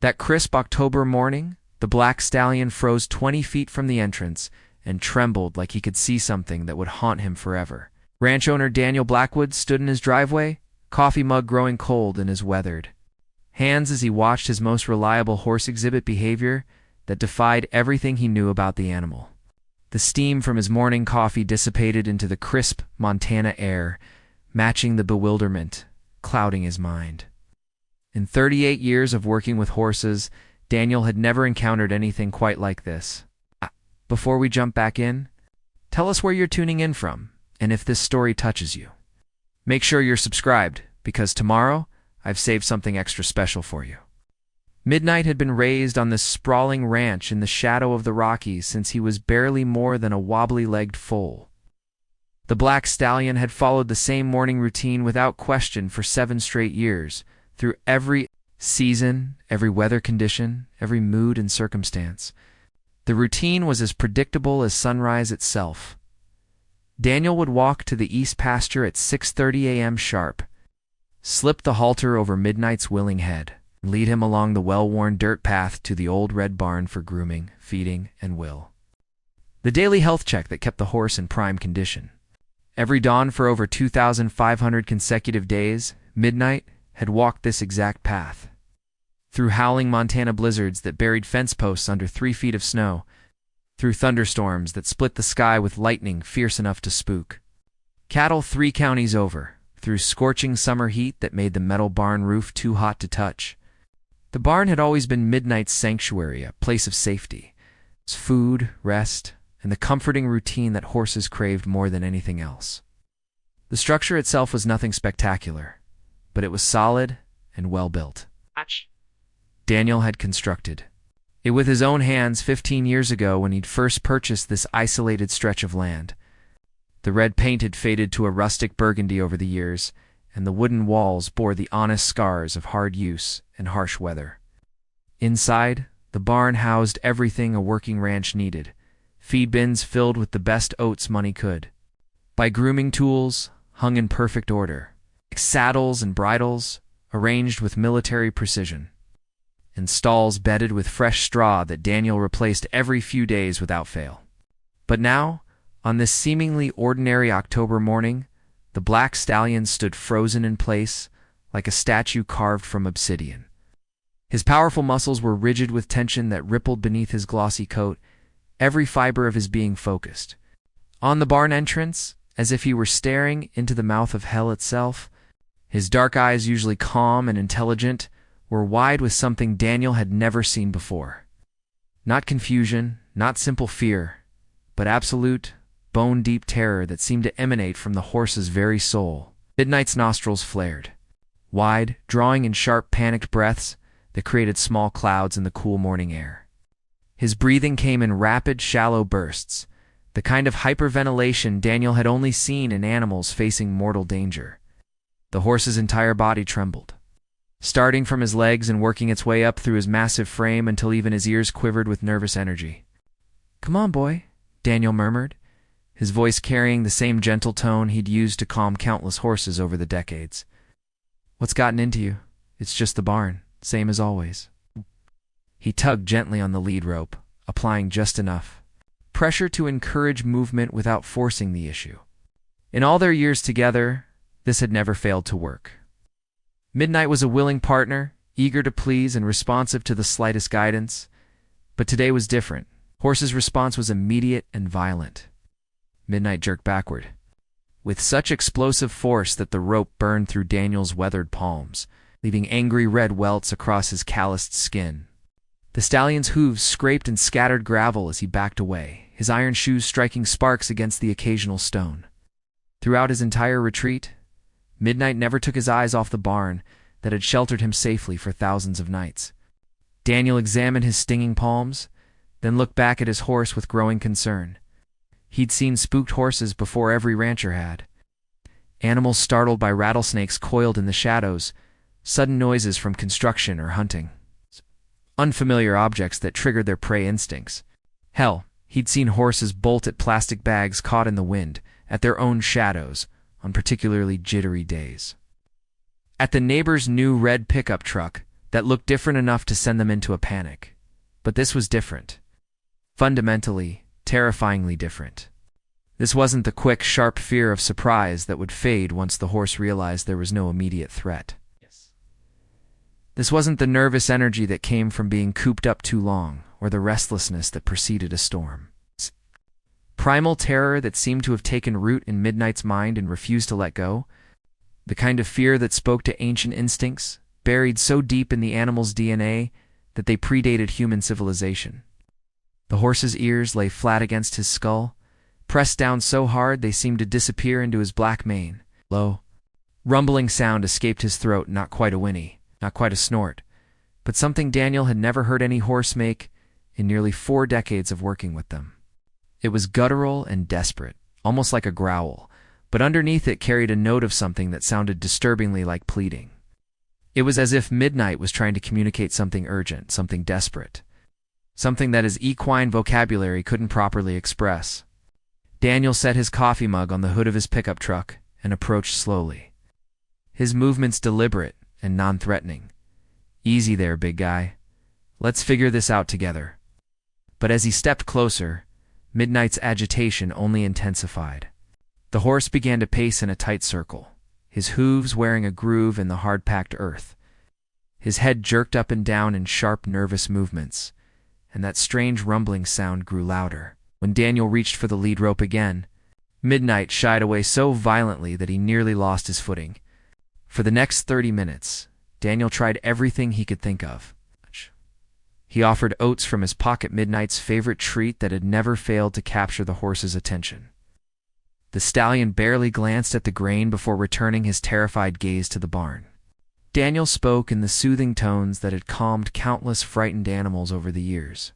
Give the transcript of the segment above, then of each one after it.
That crisp October morning, the black stallion froze 20 feet from the entrance and trembled like he could see something that would haunt him forever. Ranch owner Daniel Blackwood stood in his driveway, coffee mug growing cold in his weathered hands as he watched his most reliable horse exhibit behavior that defied everything he knew about the animal. The steam from his morning coffee dissipated into the crisp Montana air, matching the bewilderment, clouding his mind. In 38 years of working with horses, Daniel had never encountered anything quite like this. Before we jump back in, tell us where you're tuning in from, and if this story touches you. Make sure you're subscribed, because tomorrow, I've saved something extra special for you. Midnight had been raised on this sprawling ranch in the shadow of the Rockies since he was barely more than a wobbly-legged foal. The black stallion had followed the same morning routine without question for 7 straight years, through every season, every weather condition, every mood and circumstance. The routine was as predictable as sunrise itself. Daniel would walk to the east pasture at 6:30 a.m. sharp, slip the halter over Midnight's willing head, and lead him along the well-worn dirt path to the old red barn for grooming, feeding, and will. The daily health check that kept the horse in prime condition. Every dawn for over 2,500 consecutive days, Midnight had walked this exact path. Through howling Montana blizzards that buried fence posts under 3 feet of snow, through thunderstorms that split the sky with lightning fierce enough to spook. Cattle 3 counties over, through scorching summer heat that made the metal barn roof too hot to touch. The barn had always been Midnight's sanctuary, a place of safety. Its food, rest, and the comforting routine that horses craved more than anything else. The structure itself was nothing spectacular, but it was solid and well-built. Daniel had constructed it with his own hands 15 years ago when he'd first purchased this isolated stretch of land. The red paint had faded to a rustic burgundy over the years, and the wooden walls bore the honest scars of hard use and harsh weather. Inside, the barn housed everything a working ranch needed, feed bins filled with the best oats money could, by grooming tools hung in perfect order, saddles and bridles arranged with military precision, and stalls bedded with fresh straw that Daniel replaced every few days without fail. But now, on this seemingly ordinary October morning, the black stallion stood frozen in place like a statue carved from obsidian. His powerful muscles were rigid with tension that rippled beneath his glossy coat, every fiber of his being focused. On the barn entrance, as if he were staring into the mouth of hell itself, his dark eyes, usually calm and intelligent, were wide with something Daniel had never seen before. Not confusion, not simple fear, but absolute, bone-deep terror that seemed to emanate from the horse's very soul. Midnight's nostrils flared, wide, drawing in sharp, panicked breaths that created small clouds in the cool morning air. His breathing came in rapid, shallow bursts, the kind of hyperventilation Daniel had only seen in animals facing mortal danger. The horse's entire body trembled, starting from his legs and working its way up through his massive frame until even his ears quivered with nervous energy. "Come on, boy," Daniel murmured, his voice carrying the same gentle tone he'd used to calm countless horses over the decades. "What's gotten into you? It's just the barn, same as always." He tugged gently on the lead rope, applying just enough pressure to encourage movement without forcing the issue. In all their years together, this had never failed to work. Midnight was a willing partner, eager to please and responsive to the slightest guidance. But today was different. Horse's response was immediate and violent. Midnight jerked backward, with such explosive force that the rope burned through Daniel's weathered palms, leaving angry red welts across his calloused skin. The stallion's hooves scraped and scattered gravel as he backed away, his iron shoes striking sparks against the occasional stone. Throughout his entire retreat, Midnight never took his eyes off the barn that had sheltered him safely for thousands of nights. Daniel examined his stinging palms, then looked back at his horse with growing concern. He'd seen spooked horses before every rancher had. Animals startled by rattlesnakes coiled in the shadows, sudden noises from construction or hunting. Unfamiliar objects that triggered their prey instincts. Hell, he'd seen horses bolt at plastic bags caught in the wind, at their own shadows, on particularly jittery days. At the neighbor's new red pickup truck, that looked different enough to send them into a panic. But this was different. Fundamentally, terrifyingly different. This wasn't the quick, sharp fear of surprise that would fade once the horse realized there was no immediate threat. This wasn't the nervous energy that came from being cooped up too long, or the restlessness that preceded a storm. Primal terror that seemed to have taken root in Midnight's mind and refused to let go. The kind of fear that spoke to ancient instincts, buried so deep in the animal's DNA that they predated human civilization. The horse's ears lay flat against his skull, pressed down so hard they seemed to disappear into his black mane. Low, rumbling sound escaped his throat, not quite a whinny, not quite a snort, but something Daniel had never heard any horse make in nearly 4 decades of working with them. It was guttural and desperate, almost like a growl, but underneath it carried a note of something that sounded disturbingly like pleading. It was as if Midnight was trying to communicate something urgent, something desperate, something that his equine vocabulary couldn't properly express. Daniel set his coffee mug on the hood of his pickup truck and approached slowly. His movements deliberate and non-threatening. "Easy there, big guy. Let's figure this out together." But as he stepped closer, Midnight's agitation only intensified. The horse began to pace in a tight circle, his hooves wearing a groove in the hard-packed earth. His head jerked up and down in sharp, nervous movements, and that strange rumbling sound grew louder. When Daniel reached for the lead rope again, Midnight shied away so violently that he nearly lost his footing. For the next 30 minutes, Daniel tried everything he could think of. He offered oats from his pocket, Midnight's favorite treat that had never failed to capture the horse's attention. The stallion barely glanced at the grain before returning his terrified gaze to the barn. Daniel spoke in the soothing tones that had calmed countless frightened animals over the years.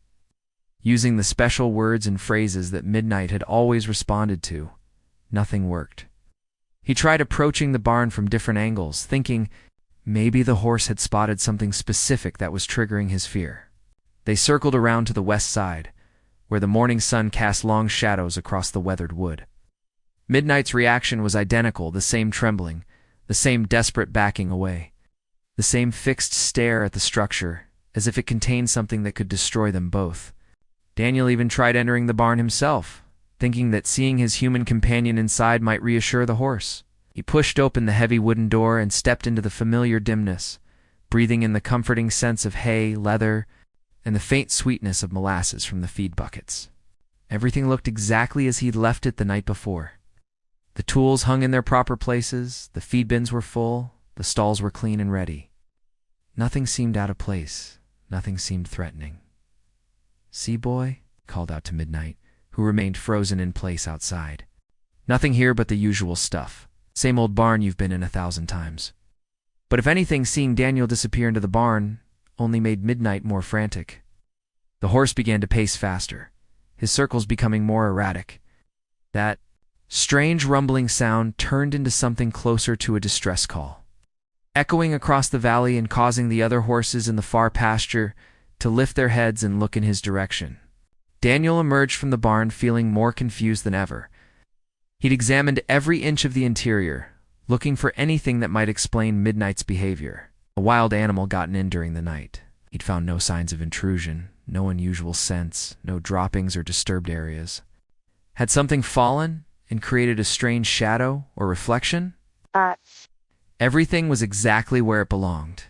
Using the special words and phrases that Midnight had always responded to, nothing worked. He tried approaching the barn from different angles, thinking maybe the horse had spotted something specific that was triggering his fear. They circled around to the west side, where the morning sun cast long shadows across the weathered wood. Midnight's reaction was identical, the same trembling, the same desperate backing away, the same fixed stare at the structure, as if it contained something that could destroy them both. Daniel even tried entering the barn himself, thinking that seeing his human companion inside might reassure the horse. He pushed open the heavy wooden door and stepped into the familiar dimness, breathing in the comforting sense of hay, leather, and the faint sweetness of molasses from the feed buckets. Everything looked exactly as he'd left it the night before. The tools hung in their proper places, the feed bins were full, the stalls were clean and ready. Nothing seemed out of place, nothing seemed threatening. "See, boy?" called out to Midnight, who remained frozen in place outside. "Nothing here but the usual stuff. Same old barn you've been in 1,000 times." But if anything, seeing Daniel disappear into the barn only made Midnight more frantic. The horse began to pace faster, his circles becoming more erratic. That strange rumbling sound turned into something closer to a distress call, echoing across the valley and causing the other horses in the far pasture to lift their heads and look in his direction. Daniel emerged from the barn feeling more confused than ever. He'd examined every inch of the interior, looking for anything that might explain Midnight's behavior. A wild animal gotten in during the night. He'd found no signs of intrusion, no unusual scents, no droppings or disturbed areas. Had something fallen and created a strange shadow or reflection? Everything was exactly where it belonged.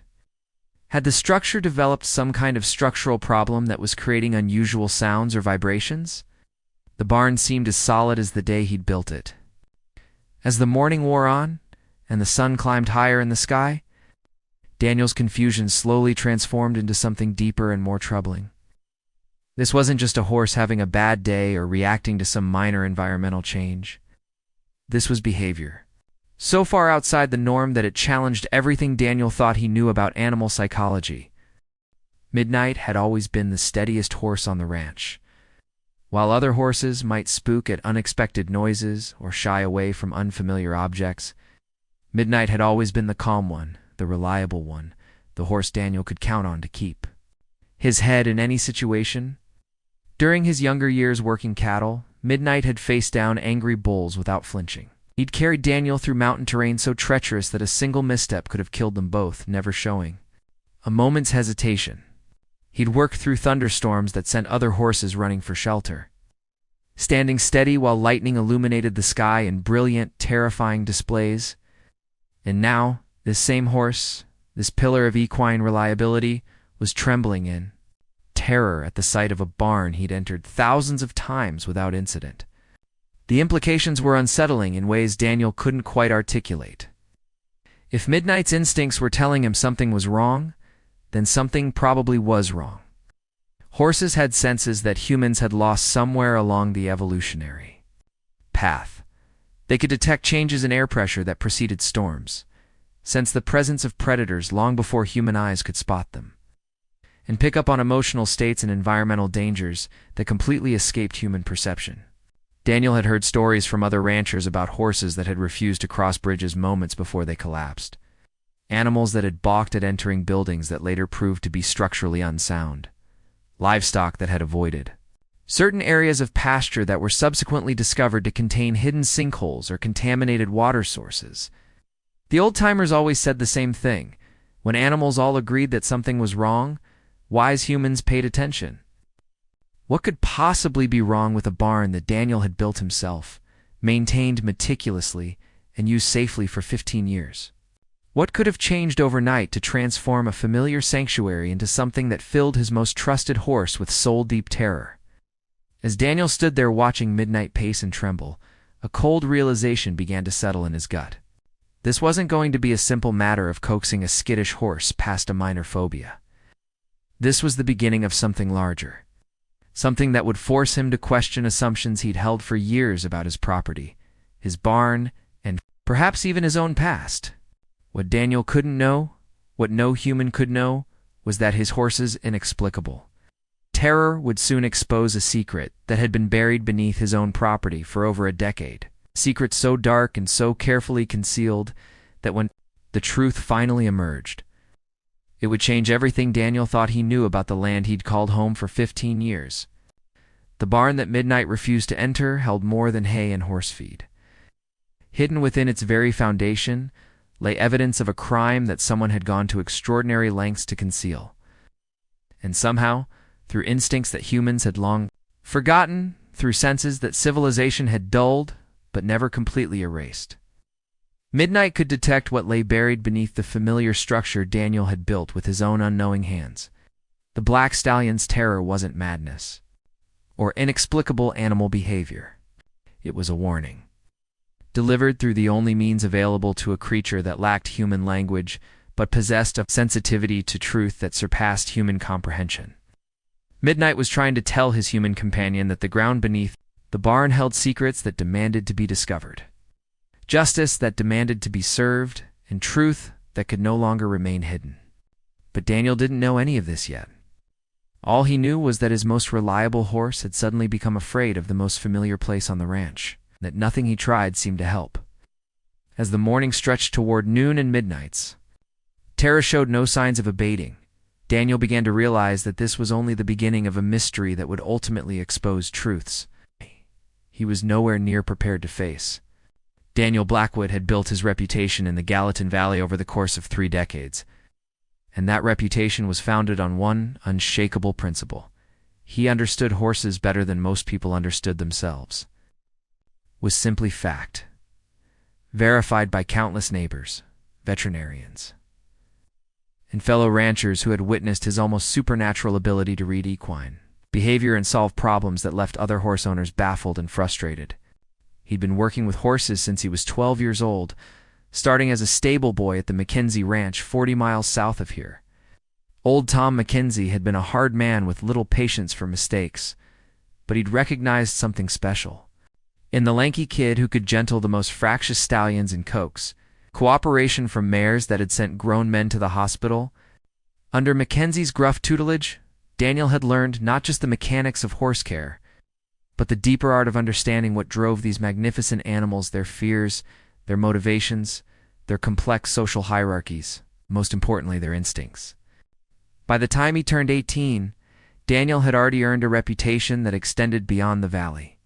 Had the structure developed some kind of structural problem that was creating unusual sounds or vibrations? The barn seemed as solid as the day he'd built it. As the morning wore on, and the sun climbed higher in the sky, Daniel's confusion slowly transformed into something deeper and more troubling. This wasn't just a horse having a bad day or reacting to some minor environmental change. This was behavior, so far outside the norm that it challenged everything Daniel thought he knew about animal psychology. Midnight had always been the steadiest horse on the ranch. While other horses might spook at unexpected noises or shy away from unfamiliar objects, Midnight had always been the calm one, the reliable one, the horse Daniel could count on to keep his head in any situation. During his younger years working cattle, Midnight had faced down angry bulls without flinching. He'd carried Daniel through mountain terrain so treacherous that a single misstep could have killed them both, never showing a moment's hesitation. He'd worked through thunderstorms that sent other horses running for shelter, standing steady while lightning illuminated the sky in brilliant, terrifying displays. And now, this same horse, this pillar of equine reliability, was trembling in terror at the sight of a barn he'd entered thousands of times without incident. The implications were unsettling in ways Daniel couldn't quite articulate. If Midnight's instincts were telling him something was wrong, then something probably was wrong. Horses had senses that humans had lost somewhere along the evolutionary path. They could detect changes in air pressure that preceded storms, sense the presence of predators long before human eyes could spot them, and pick up on emotional states and environmental dangers that completely escaped human perception. Daniel had heard stories from other ranchers about horses that had refused to cross bridges moments before they collapsed, animals that had balked at entering buildings that later proved to be structurally unsound, livestock that had avoided certain areas of pasture that were subsequently discovered to contain hidden sinkholes or contaminated water sources. The old-timers always said the same thing. When animals all agreed that something was wrong, wise humans paid attention. What could possibly be wrong with a barn that Daniel had built himself, maintained meticulously, and used safely for 15 years? What could have changed overnight to transform a familiar sanctuary into something that filled his most trusted horse with soul-deep terror? As Daniel stood there watching Midnight pace and tremble, a cold realization began to settle in his gut. This wasn't going to be a simple matter of coaxing a skittish horse past a minor phobia. This was the beginning of something larger, something that would force him to question assumptions he'd held for years about his property, his barn, and perhaps even his own past. What Daniel couldn't know, what no human could know, was that his horse's inexplicable terror would soon expose a secret that had been buried beneath his own property for over a decade. A secret so dark and so carefully concealed that when the truth finally emerged, it would change everything Daniel thought he knew about the land he'd called home for 15 years. The barn that Midnight refused to enter held more than hay and horse feed. Hidden within its very foundation lay evidence of a crime that someone had gone to extraordinary lengths to conceal. And somehow, through instincts that humans had long forgotten, through senses that civilization had dulled but never completely erased, Midnight could detect what lay buried beneath the familiar structure Daniel had built with his own unknowing hands. The black stallion's terror wasn't madness or inexplicable animal behavior. It was a warning, delivered through the only means available to a creature that lacked human language but possessed a sensitivity to truth that surpassed human comprehension. Midnight was trying to tell his human companion that the ground beneath the barn held secrets that demanded to be discovered, justice that demanded to be served, and truth that could no longer remain hidden. But Daniel didn't know any of this yet. All he knew was that his most reliable horse had suddenly become afraid of the most familiar place on the ranch, that nothing he tried seemed to help. As the morning stretched toward noon and midnights, terror showed no signs of abating. Daniel began to realize that this was only the beginning of a mystery that would ultimately expose truths he was nowhere near prepared to face. Daniel Blackwood had built his reputation in the Gallatin Valley over the course of 3 decades, and that reputation was founded on one unshakable principle. He understood horses better than most people understood themselves. Was simply fact, verified by countless neighbors, veterinarians, and fellow ranchers who had witnessed his almost supernatural ability to read equine behavior and solve problems that left other horse owners baffled and frustrated. He'd been working with horses since he was 12 years old, starting as a stable boy at the McKenzie Ranch 40 miles south of here. Old Tom McKenzie had been a hard man with little patience for mistakes, but he'd recognized something special in the lanky kid who could gentle the most fractious stallions and coax, cooperation from mares that had sent grown men to the hospital. Under McKenzie's gruff tutelage, Daniel had learned not just the mechanics of horse care, but the deeper art of understanding what drove these magnificent animals, their fears, their motivations, their complex social hierarchies, most importantly, their instincts. By the time he turned 18, Daniel had already earned a reputation that extended beyond the valley.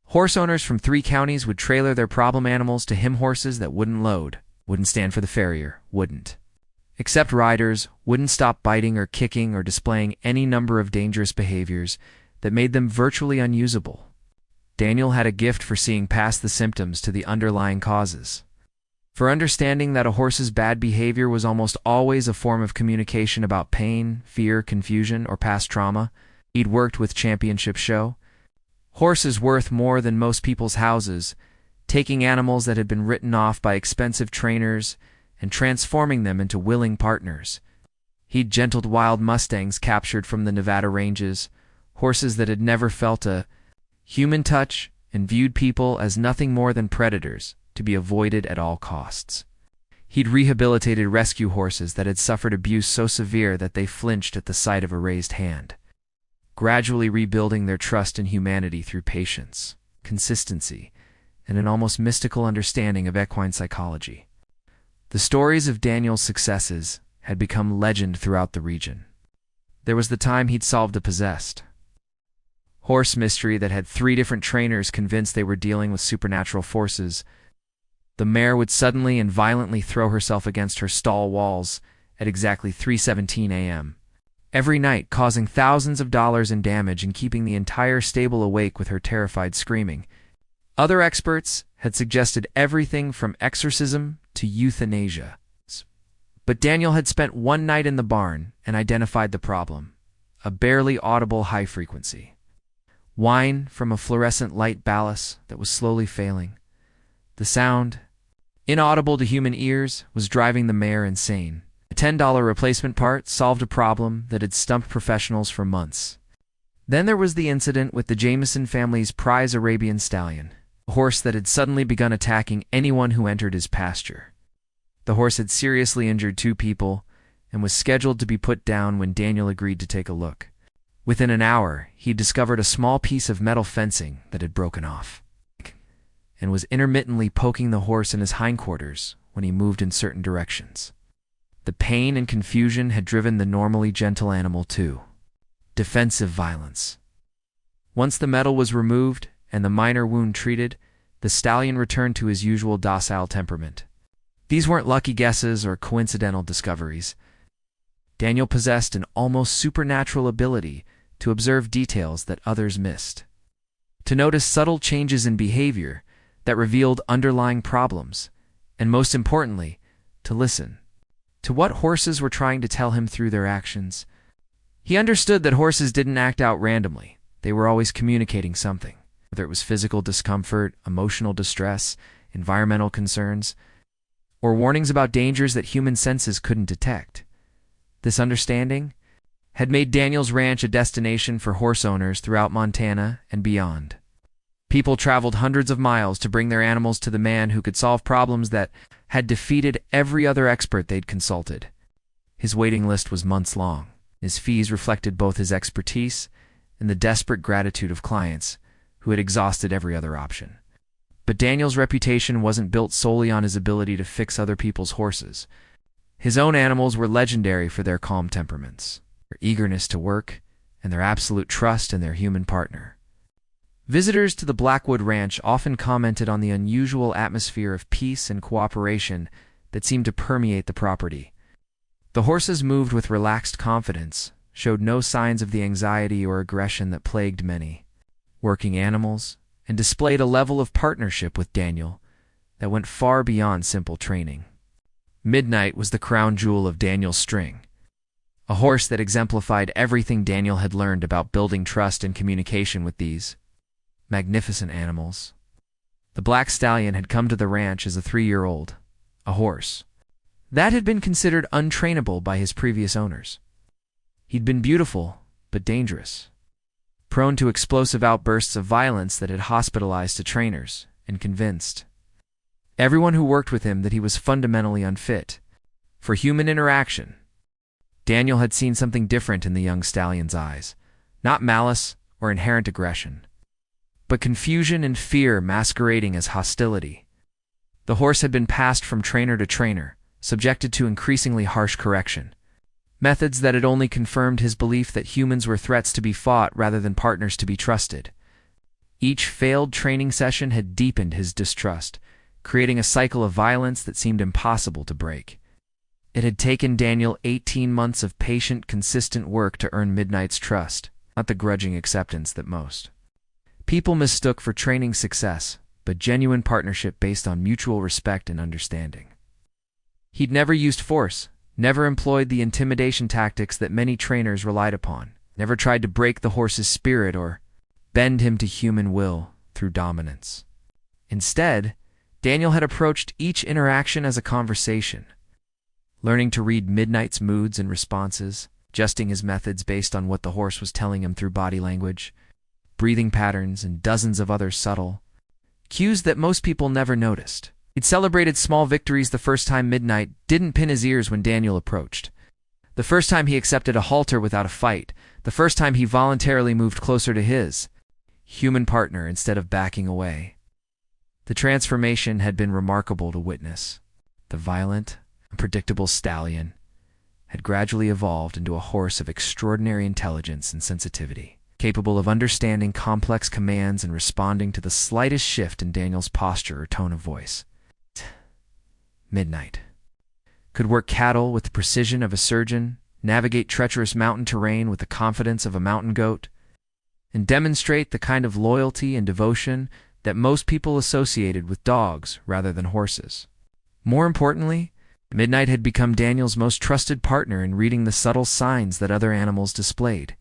Horse owners from 3 counties would trailer their problem animals to him horses that wouldn't load, wouldn't stand for the farrier, wouldn't except riders wouldn't stop biting or kicking or displaying any number of dangerous behaviors that made them virtually unusable. Daniel had a gift for seeing past the symptoms to the underlying causes, for understanding that a horse's bad behavior was almost always a form of communication about pain, fear, confusion, or past trauma. He'd worked with Championship Show horses worth more than most people's houses, taking animals that had been written off by expensive trainers and transforming them into willing partners. He'd gentled wild mustangs captured from the Nevada ranges, horses that had never felt a human touch and viewed people as nothing more than predators to be avoided at all costs. He'd rehabilitated rescue horses that had suffered abuse so severe that they flinched at the sight of a raised hand, gradually rebuilding their trust in humanity through patience, consistency, and an almost mystical understanding of equine psychology. The stories of Daniel's successes had become legend throughout the region. There was the time he'd solved a possessed horse mystery that had 3 different trainers convinced they were dealing with supernatural forces. The mare would suddenly and violently throw herself against her stall walls at exactly 3:17 a.m. every night, causing thousands of dollars in damage and keeping the entire stable awake with her terrified screaming. Other experts had suggested everything from exorcism to euthanasia. But Daniel had spent one night in the barn and identified the problem: a barely audible high frequency whine from a fluorescent light ballast that was slowly failing. The sound, inaudible to human ears, was driving the mare insane. A $10 replacement part solved a problem that had stumped professionals for months. Then there was the incident with the Jameson family's prize Arabian stallion, a horse that had suddenly begun attacking anyone who entered his pasture. The horse had seriously injured 2 people and was scheduled to be put down when Daniel agreed to take a look. Within an hour, he discovered a small piece of metal fencing that had broken off and was intermittently poking the horse in his hindquarters when he moved in certain directions. The pain and confusion had driven the normally gentle animal to defensive violence. Once the metal was removed and the minor wound treated, the stallion returned to his usual docile temperament. These weren't lucky guesses or coincidental discoveries. Daniel possessed an almost supernatural ability to observe details that others missed, to notice subtle changes in behavior that revealed underlying problems, and most importantly, to listen to what horses were trying to tell him through their actions. He understood that horses didn't act out randomly. They were always communicating something, whether it was physical discomfort, emotional distress, environmental concerns, or warnings about dangers that human senses couldn't detect. This understanding had made Daniel's ranch a destination for horse owners throughout Montana and beyond. People traveled hundreds of miles to bring their animals to the man who could solve problems that had defeated every other expert they'd consulted. His waiting list was months long. His fees reflected both his expertise and the desperate gratitude of clients who had exhausted every other option. But Daniel's reputation wasn't built solely on his ability to fix other people's horses. His own animals were legendary for their calm temperaments, their eagerness to work, and their absolute trust in their human partner. Visitors to the Blackwood Ranch often commented on the unusual atmosphere of peace and cooperation that seemed to permeate the property. The horses moved with relaxed confidence, showed no signs of the anxiety or aggression that plagued many working animals, and displayed a level of partnership with Daniel that went far beyond simple training. Midnight was the crown jewel of Daniel's string, a horse that exemplified everything Daniel had learned about building trust and communication with these magnificent animals. The black stallion had come to the ranch as a 3-year-old, a horse that had been considered untrainable by his previous owners. He'd been beautiful, but dangerous, prone to explosive outbursts of violence that had hospitalized to trainers and convinced everyone who worked with him that he was fundamentally unfit for human interaction. Daniel had seen something different in the young stallion's eyes, not malice or inherent aggression, but confusion and fear masquerading as hostility. The horse had been passed from trainer to trainer, subjected to increasingly harsh correction, methods that had only confirmed his belief that humans were threats to be fought rather than partners to be trusted. Each failed training session had deepened his distrust, creating a cycle of violence that seemed impossible to break. It had taken Daniel 18 months of patient, consistent work to earn Midnight's trust, not the grudging acceptance that most people mistook for training success, but genuine partnership based on mutual respect and understanding. He'd never used force, never employed the intimidation tactics that many trainers relied upon, never tried to break the horse's spirit or bend him to human will through dominance. Instead, Daniel had approached each interaction as a conversation, learning to read Midnight's moods and responses, adjusting his methods based on what the horse was telling him through body language, breathing patterns, and dozens of other subtle cues that most people never noticed. He'd celebrated small victories the first time Midnight didn't pin his ears when Daniel approached, the first time he accepted a halter without a fight, the first time he voluntarily moved closer to his human partner instead of backing away. The transformation had been remarkable to witness. The violent, unpredictable stallion had gradually evolved into a horse of extraordinary intelligence and sensitivity, capable of understanding complex commands and responding to the slightest shift in Daniel's posture or tone of voice. Midnight could work cattle with the precision of a surgeon, navigate treacherous mountain terrain with the confidence of a mountain goat, and demonstrate the kind of loyalty and devotion that most people associated with dogs rather than horses. More importantly, Midnight had become Daniel's most trusted partner in reading the subtle signs that other animals displayed.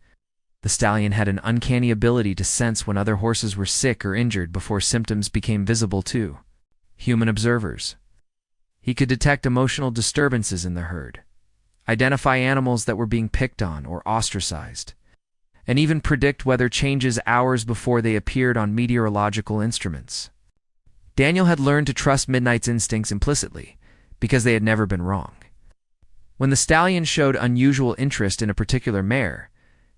The stallion had an uncanny ability to sense when other horses were sick or injured before symptoms became visible to human observers. He could detect emotional disturbances in the herd, identify animals that were being picked on or ostracized, and even predict weather changes hours before they appeared on meteorological instruments. Daniel had learned to trust Midnight's instincts implicitly, because they had never been wrong. When the stallion showed unusual interest in a particular mare,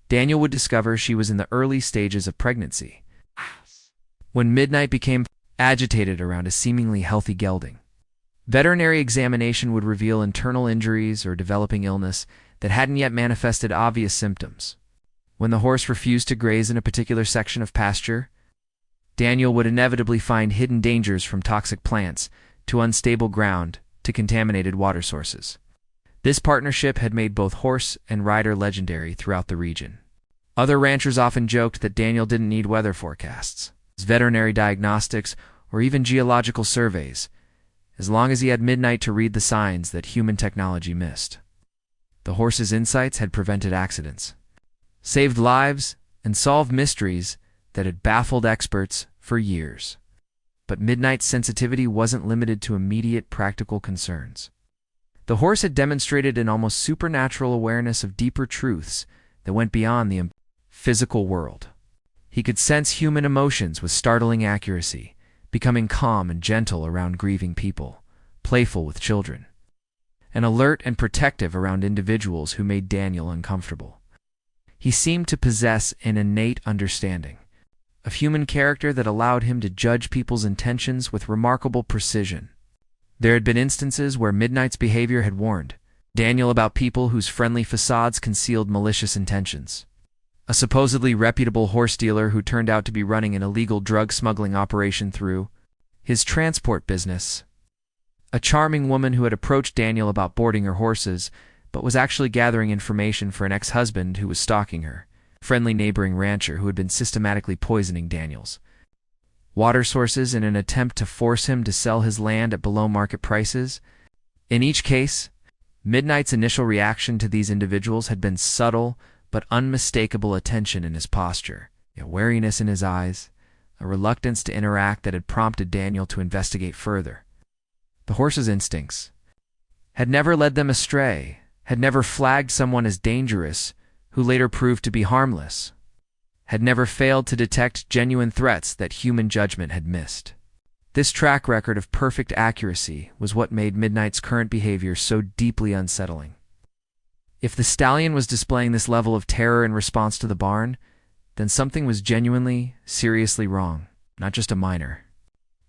Daniel would discover she was in the early stages of pregnancy. When Midnight became agitated around a seemingly healthy gelding, veterinary examination would reveal internal injuries or developing illness that hadn't yet manifested obvious symptoms. When the horse refused to graze in a particular section of pasture, Daniel would inevitably find hidden dangers from toxic plants to unstable ground to contaminated water sources. This partnership had made both horse and rider legendary throughout the region. Other ranchers often joked that Daniel didn't need weather forecasts, veterinary diagnostics, or even geological surveys, as long as he had Midnight to read the signs that human technology missed. The horse's insights had prevented accidents, saved lives, and solved mysteries that had baffled experts for years. But Midnight's sensitivity wasn't limited to immediate practical concerns. The horse had demonstrated an almost supernatural awareness of deeper truths that went beyond the physical world. He could sense human emotions with startling accuracy, becoming calm and gentle around grieving people, playful with children, and alert and protective around individuals who made Daniel uncomfortable. He seemed to possess an innate understanding of human character that allowed him to judge people's intentions with remarkable precision. There had been instances where Midnight's behavior had warned Daniel about people whose friendly facades concealed malicious intentions. A supposedly reputable horse dealer who turned out to be running an illegal drug smuggling operation through his transport business. A charming woman who had approached Daniel about boarding her horses, but was actually gathering information for an ex-husband who was stalking her. A friendly neighboring rancher who had been systematically poisoning Daniel's water sources in an attempt to force him to sell his land at below-market prices. In each case, Midnight's initial reaction to these individuals had been subtle but unmistakable attention in his posture, a wariness in his eyes, a reluctance to interact that had prompted Daniel to investigate further. The horse's instincts had never led them astray, had never flagged someone as dangerous who later proved to be harmless, had never failed to detect genuine threats that human judgment had missed. This track record of perfect accuracy was what made Midnight's current behavior so deeply unsettling. If the stallion was displaying this level of terror in response to the barn, then something was genuinely, seriously wrong, not just a minor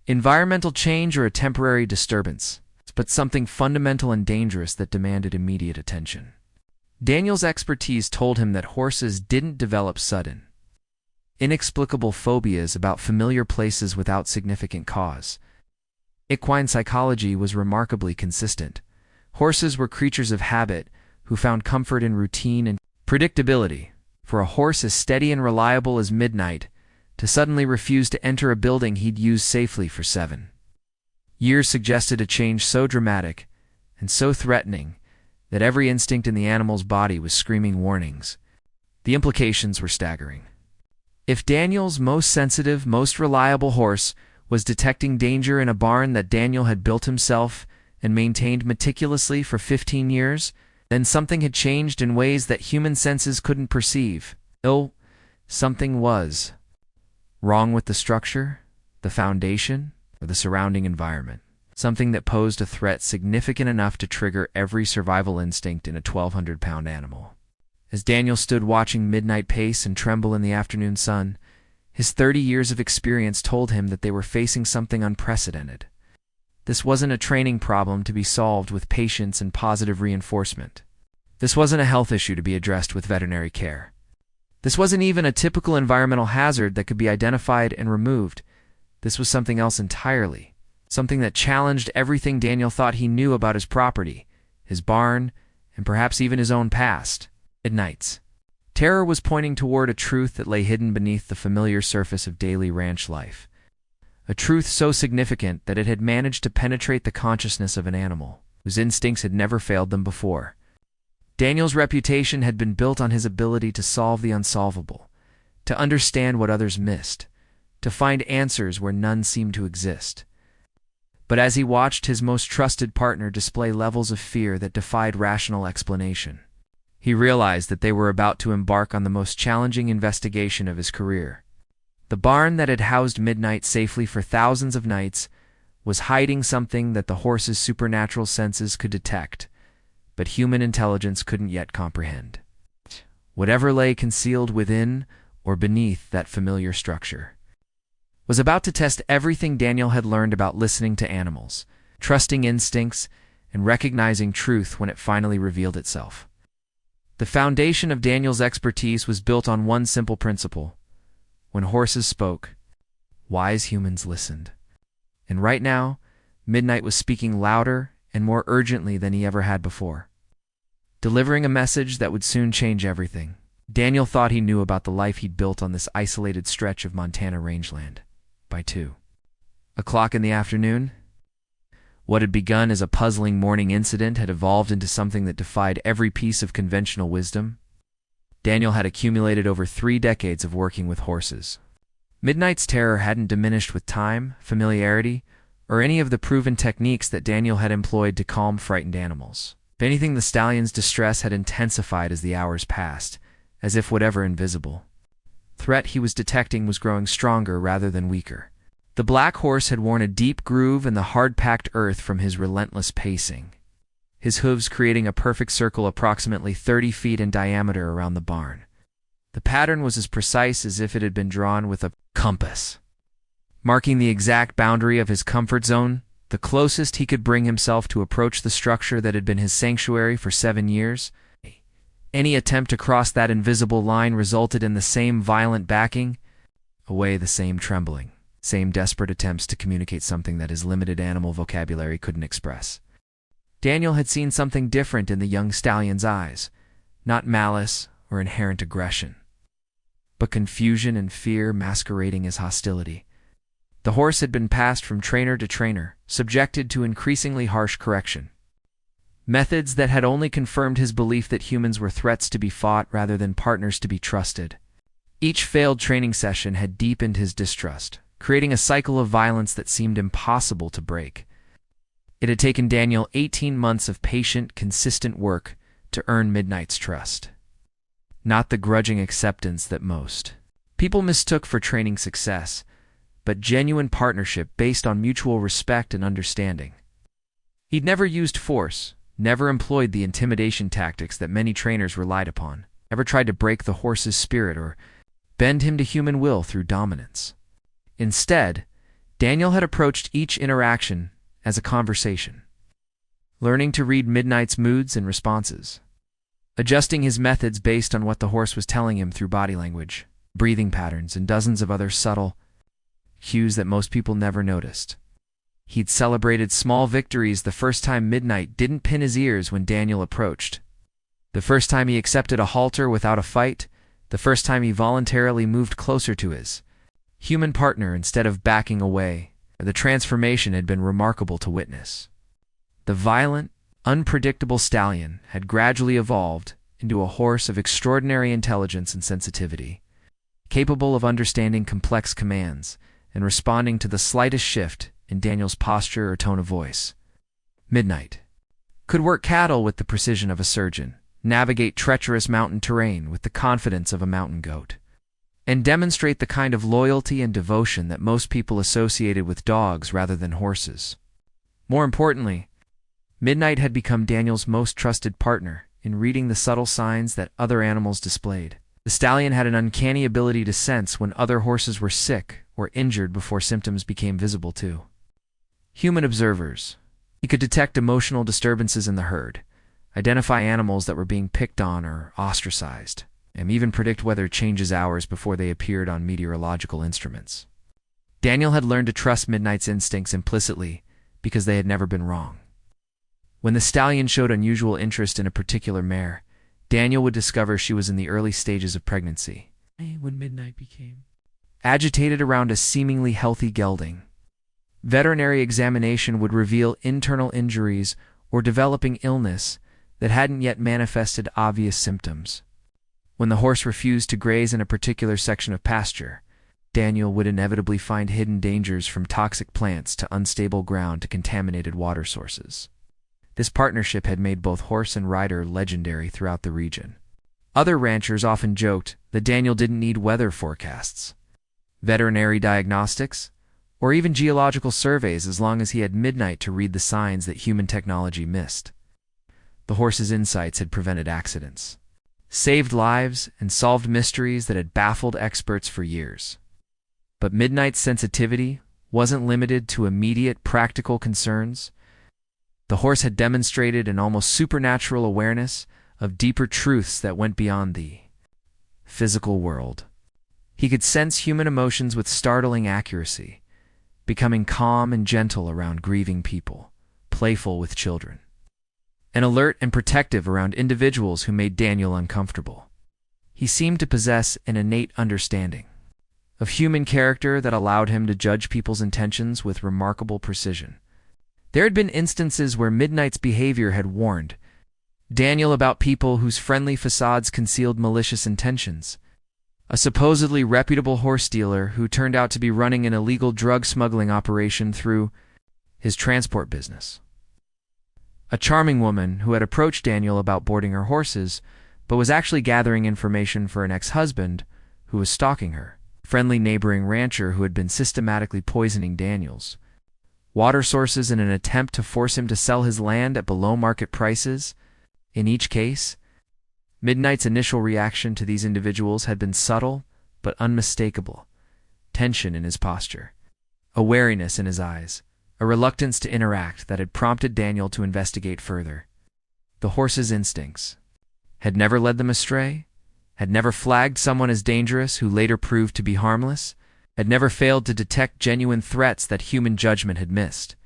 environmental change or a temporary disturbance, but something fundamental and dangerous that demanded immediate attention. Daniel's expertise told him that horses didn't develop sudden, inexplicable phobias about familiar places without significant cause. Equine psychology was remarkably consistent, Horses were creatures of habit who found comfort in routine and predictability. For a horse as steady and reliable as Midnight to suddenly refuse to enter a building he'd used safely for 7 years suggested a change so dramatic and so threatening that every instinct in the animal's body was screaming warnings. The implications were staggering. If Daniel's most sensitive, most reliable horse was detecting danger in a barn that Daniel had built himself and maintained meticulously for 15 years, then something had changed in ways that human senses couldn't perceive. Oh, something was wrong with the structure, the foundation, or the surrounding environment. Something that posed a threat significant enough to trigger every survival instinct in a 1,200-pound animal. As Daniel stood watching Midnight pace and tremble in the afternoon sun, his 30 years of experience told him that they were facing something unprecedented. This wasn't a training problem to be solved with patience and positive reinforcement. This wasn't a health issue to be addressed with veterinary care. This wasn't even a typical environmental hazard that could be identified and removed. This was something else entirely. Something that challenged everything Daniel thought he knew about his property, his barn, and perhaps even his own past. Midnight's terror was pointing toward a truth that lay hidden beneath the familiar surface of daily ranch life. A truth so significant that it had managed to penetrate the consciousness of an animal whose instincts had never failed them before. Daniel's reputation had been built on his ability to solve the unsolvable, to understand what others missed, to find answers where none seemed to exist. But as he watched his most trusted partner display levels of fear that defied rational explanation, he realized that they were about to embark on the most challenging investigation of his career. The barn that had housed Midnight safely for thousands of nights was hiding something that the horse's supernatural senses could detect, but human intelligence couldn't yet comprehend. Whatever lay concealed within or beneath that familiar structure was about to test everything Daniel had learned about listening to animals, trusting instincts, and recognizing truth when it finally revealed itself. The foundation of Daniel's expertise was built on one simple principle. When horses spoke, wise humans listened. And right now, Midnight was speaking louder and more urgently than he ever had before, delivering a message that would soon change everything. Daniel thought he knew about the life he'd built on this isolated stretch of Montana rangeland. By 2:00 in the afternoon, what had begun as a puzzling morning incident had evolved into something that defied every piece of conventional wisdom. Daniel had accumulated over 3 decades of working with horses. Midnight's terror hadn't diminished with time, familiarity, or any of the proven techniques that Daniel had employed to calm frightened animals. If anything, the stallion's distress had intensified as the hours passed, as if whatever invisible threat he was detecting was growing stronger rather than weaker. The black horse had worn a deep groove in the hard-packed earth from his relentless pacing, his hooves creating a perfect circle approximately 30 feet in diameter around the barn. The pattern was as precise as if it had been drawn with a compass, marking the exact boundary of his comfort zone, the closest he could bring himself to approach the structure that had been his sanctuary for 7 years. Any attempt to cross that invisible line resulted in the same violent backing away, the same trembling, same desperate attempts to communicate something that his limited animal vocabulary couldn't express. Daniel had seen something different in the young stallion's eyes, not malice or inherent aggression, but confusion and fear masquerading as hostility. The horse had been passed from trainer to trainer, subjected to increasingly harsh correction. Methods that had only confirmed his belief that humans were threats to be fought rather than partners to be trusted. Each failed training session had deepened his distrust, creating a cycle of violence that seemed impossible to break. It had taken Daniel 18 months of patient, consistent work to earn Midnight's trust. Not the grudging acceptance that most people mistook for training success, but genuine partnership based on mutual respect and understanding. He'd never used force, never employed the intimidation tactics that many trainers relied upon, never tried to break the horse's spirit or bend him to human will through dominance. Instead, Daniel had approached each interaction as a conversation, learning to read Midnight's moods and responses, adjusting his methods based on what the horse was telling him through body language, breathing patterns, and dozens of other subtle cues that most people never noticed. He'd celebrated small victories the first time Midnight didn't pin his ears when Daniel approached. The first time he accepted a halter without a fight, the first time he voluntarily moved closer to his human partner instead of backing away. The transformation had been remarkable to witness. The violent, unpredictable stallion had gradually evolved into a horse of extraordinary intelligence and sensitivity, capable of understanding complex commands and responding to the slightest shift in Daniel's posture or tone of voice. Midnight could work cattle with the precision of a surgeon, navigate treacherous mountain terrain with the confidence of a mountain goat, and demonstrate the kind of loyalty and devotion that most people associated with dogs rather than horses. More importantly, Midnight had become Daniel's most trusted partner in reading the subtle signs that other animals displayed. The stallion had an uncanny ability to sense when other horses were sick or injured before symptoms became visible to human observers. He could detect emotional disturbances in the herd, identify animals that were being picked on or ostracized, and even predict weather changes hours before they appeared on meteorological instruments. Daniel had learned to trust Midnight's instincts implicitly because they had never been wrong. When the stallion showed unusual interest in a particular mare, Daniel would discover she was in the early stages of pregnancy. When Midnight became agitated around a seemingly healthy gelding, veterinary examination would reveal internal injuries or developing illness that hadn't yet manifested obvious symptoms. When the horse refused to graze in a particular section of pasture, Daniel would inevitably find hidden dangers from toxic plants to unstable ground to contaminated water sources. This partnership had made both horse and rider legendary throughout the region. Other ranchers often joked that Daniel didn't need weather forecasts, veterinary diagnostics, or even geological surveys as long as he had Midnight to read the signs that human technology missed. The horse's insights had prevented accidents, saved lives, and solved mysteries that had baffled experts for years. But Midnight's sensitivity wasn't limited to immediate practical concerns. The horse had demonstrated an almost supernatural awareness of deeper truths that went beyond the physical world. He could sense human emotions with startling accuracy, becoming calm and gentle around grieving people, playful with children, and alert and protective around individuals who made Daniel uncomfortable. He seemed to possess an innate understanding of human character that allowed him to judge people's intentions with remarkable precision. There had been instances where Midnight's behavior had warned Daniel about people whose friendly facades concealed malicious intentions. A supposedly reputable horse dealer who turned out to be running an illegal drug smuggling operation through his transport business. A charming woman who had approached Daniel about boarding her horses, but was actually gathering information for an ex-husband who was stalking her. Friendly neighboring rancher who had been systematically poisoning Daniel's water sources in an attempt to force him to sell his land at below-market prices. In each case, Midnight's initial reaction to these individuals had been subtle but unmistakable: tension in his posture, a wariness in his eyes, a reluctance to interact that had prompted Daniel to investigate further. The horse's instincts had never led them astray, had never flagged someone as dangerous who later proved to be harmless, had never failed to detect genuine threats that human judgment had missed.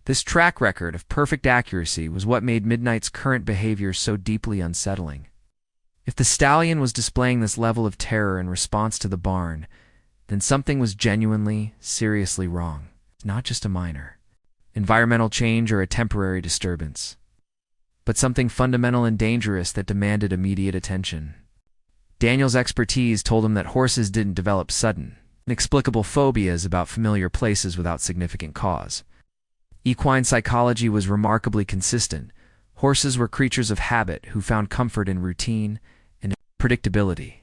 This track record of perfect accuracy was what made Midnight's current behavior so deeply unsettling. If the stallion was displaying this level of terror in response to the barn, then something was genuinely, seriously wrong. Not just a minor environmental change or a temporary disturbance, but something fundamental and dangerous that demanded immediate attention. Daniel's expertise told him that horses didn't develop sudden, inexplicable phobias about familiar places without significant cause. Equine psychology was remarkably consistent. Horses were creatures of habit who found comfort in routine and predictability.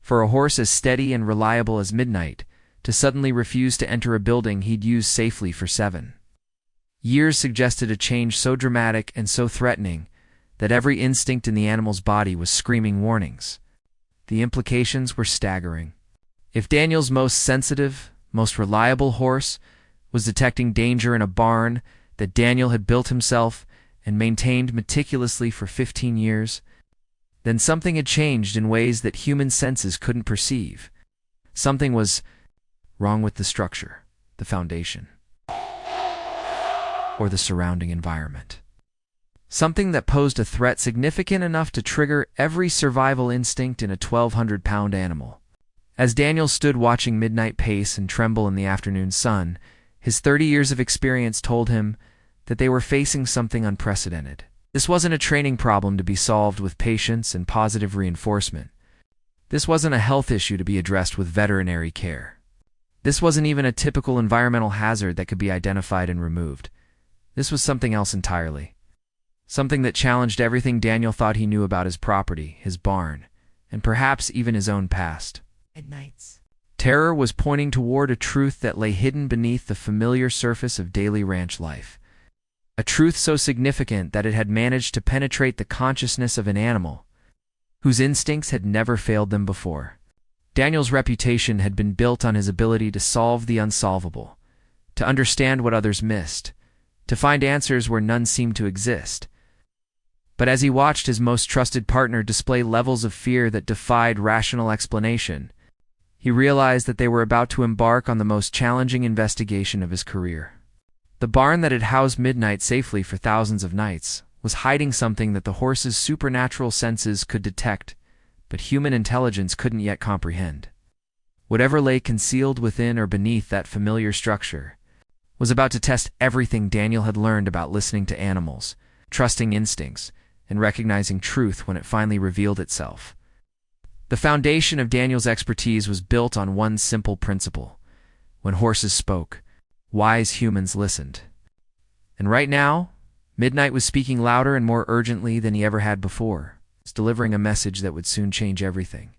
For a horse as steady and reliable as Midnight to suddenly refuse to enter a building he'd used safely for 7 years suggested a change so dramatic and so threatening that every instinct in the animal's body was screaming warnings. The implications were staggering. If Daniel's most sensitive, most reliable horse was detecting danger in a barn that Daniel had built himself and maintained meticulously for 15 years, then something had changed in ways that human senses couldn't perceive. Something was wrong with the structure, the foundation. or the surrounding environment. Something that posed a threat significant enough to trigger every survival instinct in a 1,200-pound animal. As Daniel stood watching Midnight pace and tremble in the afternoon sun, his 30 years of experience told him that they were facing something unprecedented. This wasn't a training problem to be solved with patience and positive reinforcement. This wasn't a health issue to be addressed with veterinary care. This wasn't even a typical environmental hazard that could be identified and removed. This was something else entirely. Something that challenged everything Daniel thought he knew about his property, his barn, and perhaps even his own past. Midnights. Terror was pointing toward a truth that lay hidden beneath the familiar surface of daily ranch life. A truth so significant that it had managed to penetrate the consciousness of an animal whose instincts had never failed them before. Daniel's reputation had been built on his ability to solve the unsolvable, to understand what others missed, to find answers where none seemed to exist. But as he watched his most trusted partner display levels of fear that defied rational explanation, he realized that they were about to embark on the most challenging investigation of his career. The barn that had housed Midnight safely for thousands of nights was hiding something that the horse's supernatural senses could detect, but human intelligence couldn't yet comprehend. Whatever lay concealed within or beneath that familiar structure was about to test everything Daniel had learned about listening to animals, trusting instincts, and recognizing truth when it finally revealed itself. The foundation of Daniel's expertise was built on one simple principle. When horses spoke, wise humans listened. And right now, Midnight was speaking louder and more urgently than he ever had before, delivering a message that would soon change everything.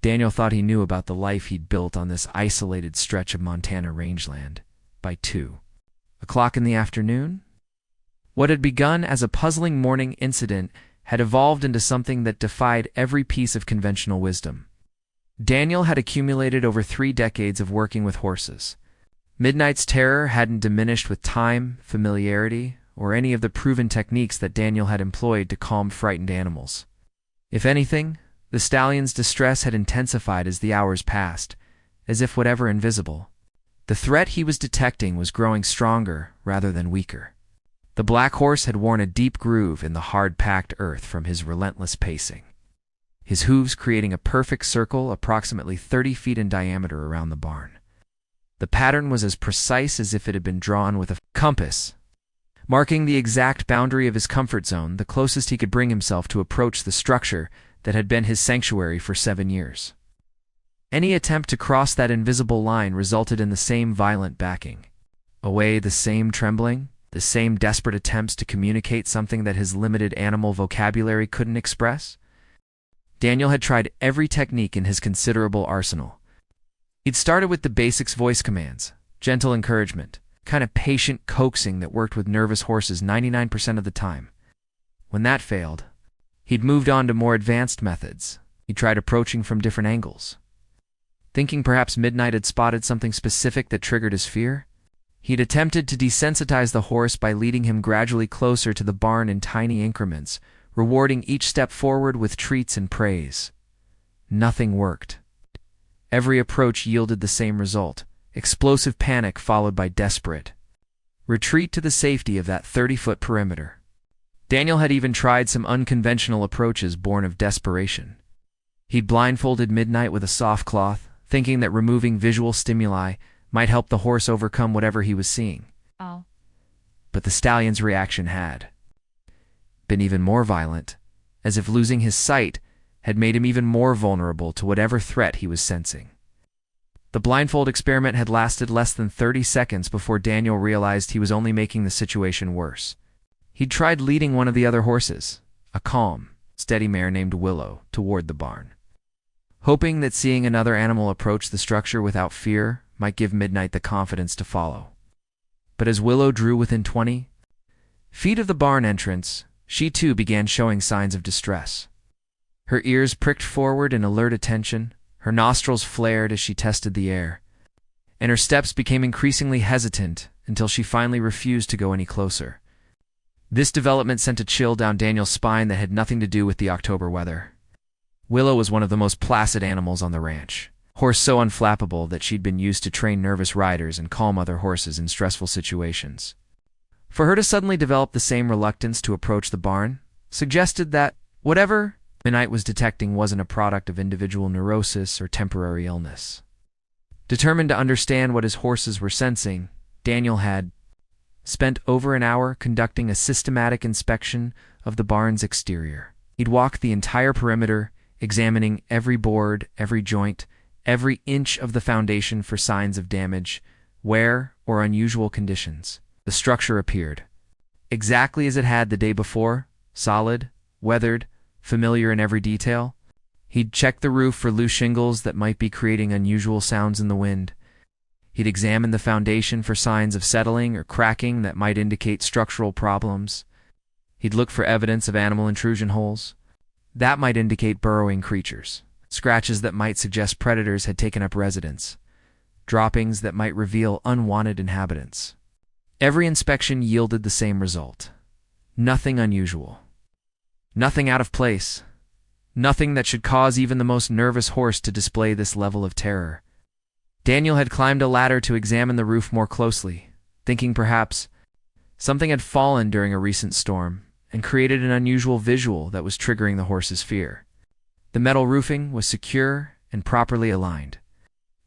Daniel thought he knew about the life he'd built on this isolated stretch of Montana rangeland. By 2:00 in the afternoon, what had begun as a puzzling morning incident had evolved into something that defied every piece of conventional wisdom. Daniel had accumulated over 3 decades of working with horses. Midnight's terror hadn't diminished with time, familiarity, or any of the proven techniques that Daniel had employed to calm frightened animals. If anything, the stallion's distress had intensified as the hours passed, as if whatever invisible. The threat he was detecting was growing stronger rather than weaker. The black horse had worn a deep groove in the hard-packed earth from his relentless pacing, his hooves creating a perfect circle approximately 30 feet in diameter around the barn. The pattern was as precise as if it had been drawn with a compass, marking the exact boundary of his comfort zone, the closest he could bring himself to approach the structure that had been his sanctuary for 7 years. Any attempt to cross that invisible line resulted in the same violent backing, away the same trembling, the same desperate attempts to communicate something that his limited animal vocabulary couldn't express. Daniel had tried every technique in his considerable arsenal. He'd started with the basics: voice commands, gentle encouragement, kind of patient coaxing that worked with nervous horses 99% of the time. When that failed, he'd moved on to more advanced methods. He tried approaching from different angles. Thinking perhaps Midnight had spotted something specific that triggered his fear, he'd attempted to desensitize the horse by leading him gradually closer to the barn in tiny increments, rewarding each step forward with treats and praise. Nothing worked. Every approach yielded the same result: explosive panic followed by desperate retreat to the safety of that 30-foot perimeter. Daniel had even tried some unconventional approaches born of desperation. He'd blindfolded Midnight with a soft cloth, thinking that removing visual stimuli might help the horse overcome whatever he was seeing. Oh. But the stallion's reaction had been even more violent, as if losing his sight had made him even more vulnerable to whatever threat he was sensing. The blindfold experiment had lasted less than 30 seconds before Daniel realized he was only making the situation worse. He'd tried leading one of the other horses, a calm, steady mare named Willow, toward the barn, hoping that seeing another animal approach the structure without fear might give Midnight the confidence to follow. But as Willow drew within 20 feet of the barn entrance, she too began showing signs of distress. Her ears pricked forward in alert attention, her nostrils flared as she tested the air, and her steps became increasingly hesitant until she finally refused to go any closer. This development sent a chill down Daniel's spine that had nothing to do with the October weather. Willow was one of the most placid animals on the ranch, horse so unflappable that she'd been used to train nervous riders and calm other horses in stressful situations. For her to suddenly develop the same reluctance to approach the barn suggested that whatever the night was detecting wasn't a product of individual neurosis or temporary illness. Determined to understand what his horses were sensing, Daniel had spent over an hour conducting a systematic inspection of the barn's exterior. He'd walked the entire perimeter, examining every board, every joint, every inch of the foundation for signs of damage, wear, or unusual conditions. The structure appeared exactly as it had the day before, solid, weathered, familiar in every detail. He'd checked the roof for loose shingles that might be creating unusual sounds in the wind. He'd examined the foundation for signs of settling or cracking that might indicate structural problems. He'd looked for evidence of animal intrusion holes. That might indicate burrowing creatures, scratches that might suggest predators had taken up residence, droppings that might reveal unwanted inhabitants. Every inspection yielded the same result. Nothing unusual. Nothing out of place. Nothing that should cause even the most nervous horse to display this level of terror. Daniel had climbed a ladder to examine the roof more closely, thinking perhaps something had fallen during a recent storm and created an unusual visual that was triggering the horse's fear. The metal roofing was secure and properly aligned,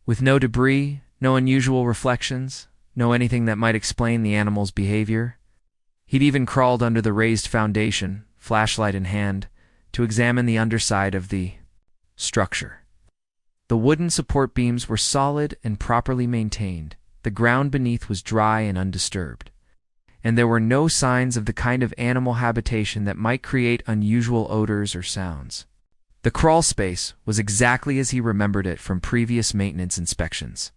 with no debris, no unusual reflections, no anything that might explain the animal's behavior. He'd even crawled under the raised foundation, flashlight in hand, to examine the underside of the structure. The wooden support beams were solid and properly maintained. The ground beneath was dry and undisturbed, and there were no signs of the kind of animal habitation that might create unusual odors or sounds. The crawl space was exactly as he remembered it from previous maintenance inspections,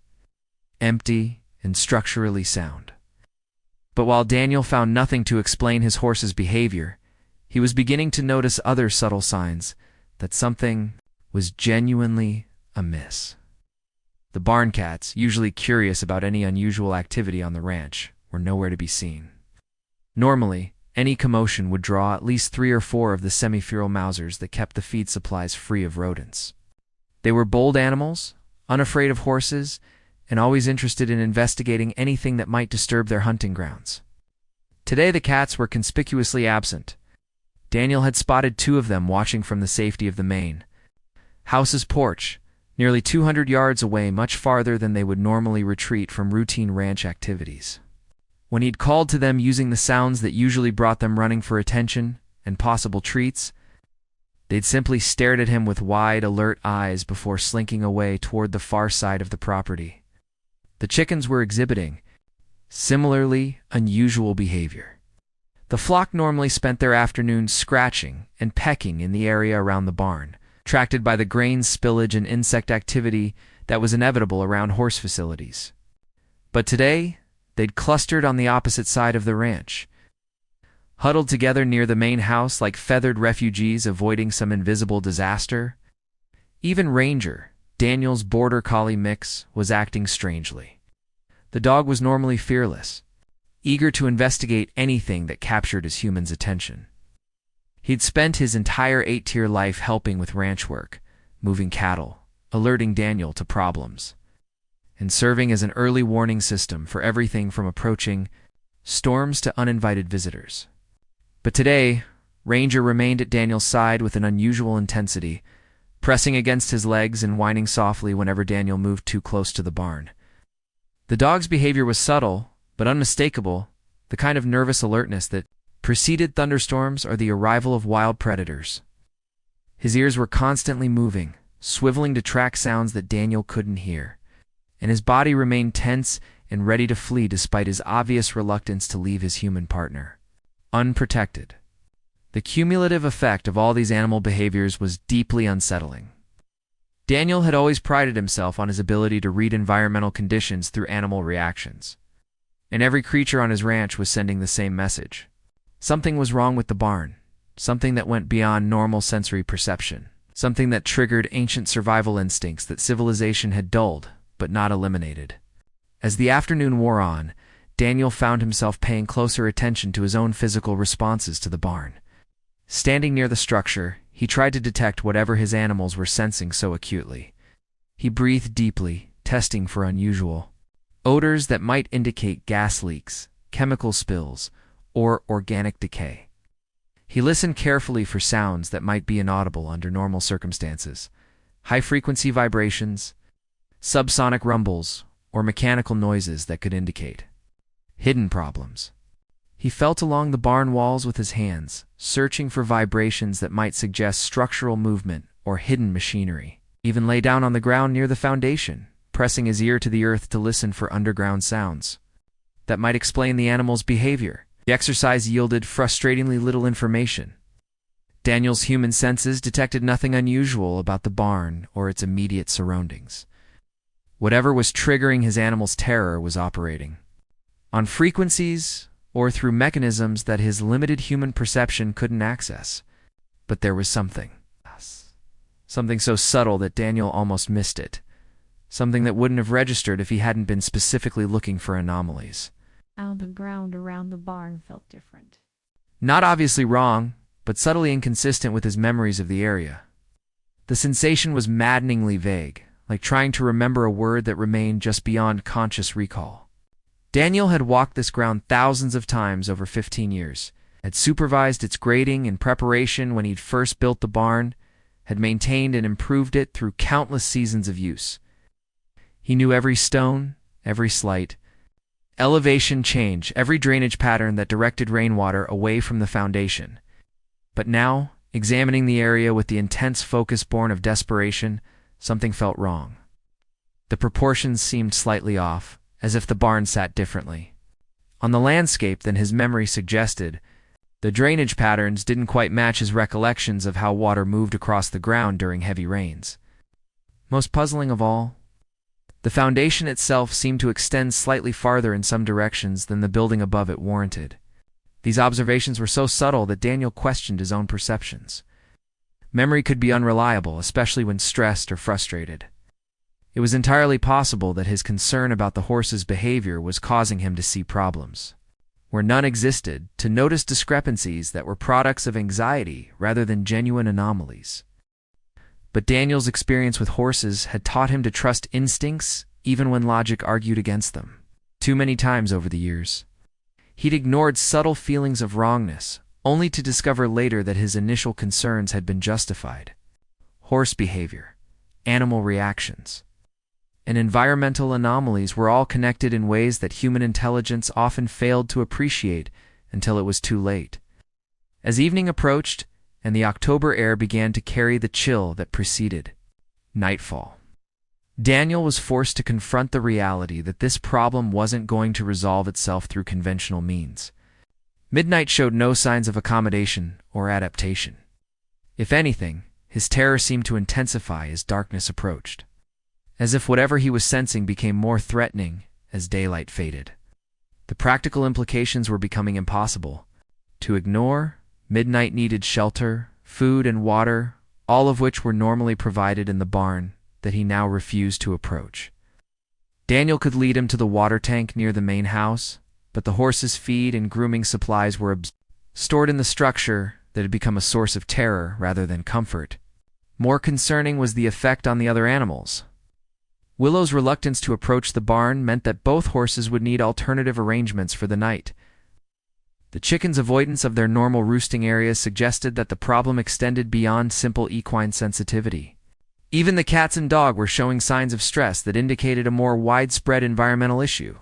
empty and structurally sound. But while Daniel found nothing to explain his horse's behavior, he was beginning to notice other subtle signs that something was genuinely amiss. The barn cats, usually curious about any unusual activity on the ranch, were nowhere to be seen. Normally, any commotion would draw at least 3 or 4 of the semi-feral mousers that kept the feed supplies free of rodents. They were bold animals, unafraid of horses, and always interested in investigating anything that might disturb their hunting grounds. Today the cats were conspicuously absent. Daniel had spotted 2 of them watching from the safety of the main house's porch, nearly 200 yards away, much farther than they would normally retreat from routine ranch activities. When he'd called to them using the sounds that usually brought them running for attention and possible treats, they'd simply stared at him with wide, alert eyes before slinking away toward the far side of the property. The chickens were exhibiting similarly unusual behavior. The flock normally spent their afternoons scratching and pecking in the area around the barn, attracted by the grain spillage and insect activity that was inevitable around horse facilities. But today, they'd clustered on the opposite side of the ranch, huddled together near the main house like feathered refugees avoiding some invisible disaster. Even Ranger, Daniel's border collie mix, was acting strangely. The dog was normally fearless, eager to investigate anything that captured his human's attention. He'd spent his entire 8-tier life helping with ranch work, moving cattle, alerting Daniel to problems, and serving as an early warning system for everything from approaching storms to uninvited visitors. But today, Ranger remained at Daniel's side with an unusual intensity, pressing against his legs and whining softly whenever Daniel moved too close to the barn. The dog's behavior was subtle, but unmistakable, the kind of nervous alertness that preceded thunderstorms or the arrival of wild predators. His ears were constantly moving, swiveling to track sounds that Daniel couldn't hear, and his body remained tense and ready to flee despite his obvious reluctance to leave his human partner unprotected. The cumulative effect of all these animal behaviors was deeply unsettling. Daniel had always prided himself on his ability to read environmental conditions through animal reactions, and every creature on his ranch was sending the same message. Something was wrong with the barn, something that went beyond normal sensory perception, something that triggered ancient survival instincts that civilization had dulled but not eliminated. As the afternoon wore on, Daniel found himself paying closer attention to his own physical responses to the barn. Standing near the structure, he tried to detect whatever his animals were sensing so acutely. He breathed deeply, testing for unusual odors that might indicate gas leaks, chemical spills, or organic decay. He listened carefully for sounds that might be inaudible under normal circumstances: high-frequency vibrations, subsonic rumbles, or mechanical noises that could indicate hidden problems. He felt along the barn walls with his hands, searching for vibrations that might suggest structural movement or hidden machinery. Even lay down on the ground near the foundation, pressing his ear to the earth to listen for underground sounds that might explain the animal's behavior. The exercise yielded frustratingly little information. Daniel's human senses detected nothing unusual about the barn or its immediate surroundings. Whatever was triggering his animal's terror was operating on frequencies or through mechanisms that his limited human perception couldn't access. But there was something so subtle that Daniel almost missed it. Something that wouldn't have registered if he hadn't been specifically looking for anomalies. The ground around the barn felt different. Not obviously wrong, but subtly inconsistent with his memories of the area. The sensation was maddeningly vague, like trying to remember a word that remained just beyond conscious recall. Daniel had walked this ground thousands of times over 15 years, had supervised its grading and preparation when he'd first built the barn, had maintained and improved it through countless seasons of use. He knew every stone, every slight elevation change, every drainage pattern that directed rainwater away from the foundation. But now, examining the area with the intense focus born of desperation, something felt wrong. The proportions seemed slightly off, as if the barn sat differently on the landscape than his memory suggested. The drainage patterns didn't quite match his recollections of how water moved across the ground during heavy rains. Most puzzling of all, the foundation itself seemed to extend slightly farther in some directions than the building above it warranted. These observations were so subtle that Daniel questioned his own perceptions. Memory could be unreliable, especially when stressed or frustrated. It was entirely possible that his concern about the horse's behavior was causing him to see problems where none existed, to notice discrepancies that were products of anxiety rather than genuine anomalies. But Daniel's experience with horses had taught him to trust instincts even when logic argued against them. Too many times over the years, he'd ignored subtle feelings of wrongness, only to discover later that his initial concerns had been justified. Horse behavior, animal reactions, and environmental anomalies were all connected in ways that human intelligence often failed to appreciate until it was too late. As evening approached, and the October air began to carry the chill that preceded nightfall, Daniel was forced to confront the reality that this problem wasn't going to resolve itself through conventional means. Midnight showed no signs of accommodation or adaptation. If anything, his terror seemed to intensify as darkness approached, as if whatever he was sensing became more threatening as daylight faded. The practical implications were becoming impossible to ignore. Midnight needed shelter, food, and water, all of which were normally provided in the barn that he now refused to approach. Daniel could lead him to the water tank near the main house, but the horse's feed and grooming supplies were stored in the structure that had become a source of terror rather than comfort. More concerning was the effect on the other animals. Willow's reluctance to approach the barn meant that both horses would need alternative arrangements for the night. The chickens' avoidance of their normal roosting areas suggested that the problem extended beyond simple equine sensitivity. Even the cats and dog were showing signs of stress that indicated a more widespread environmental issue.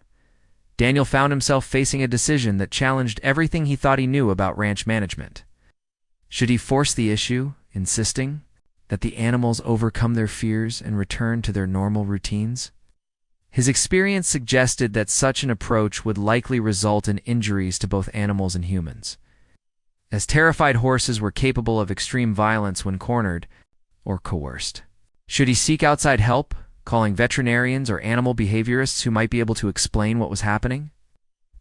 Daniel found himself facing a decision that challenged everything he thought he knew about ranch management. Should he force the issue, insisting that the animals overcome their fears and return to their normal routines? His experience suggested that such an approach would likely result in injuries to both animals and humans, as terrified horses were capable of extreme violence when cornered or coerced. Should he seek outside help, calling veterinarians or animal behaviorists who might be able to explain what was happening?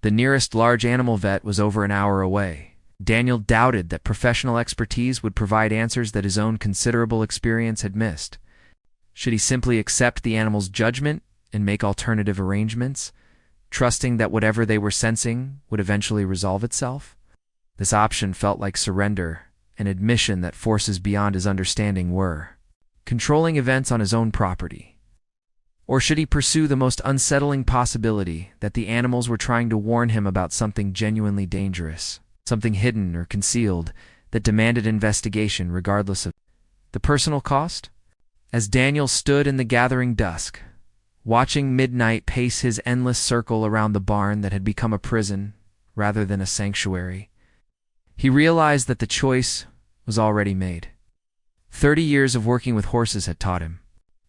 The nearest large animal vet was over an hour away. Daniel doubted that professional expertise would provide answers that his own considerable experience had missed. Should he simply accept the animal's judgment and make alternative arrangements, trusting that whatever they were sensing would eventually resolve itself? This option felt like surrender, an admission that forces beyond his understanding were controlling events on his own property. Or should he pursue the most unsettling possibility that the animals were trying to warn him about something genuinely dangerous, something hidden or concealed that demanded investigation regardless of the personal cost? As Daniel stood in the gathering dusk, watching midnight pace his endless circle around the barn that had become a prison rather than a sanctuary, he realized that the choice was already made. 30 years of working with horses had taught him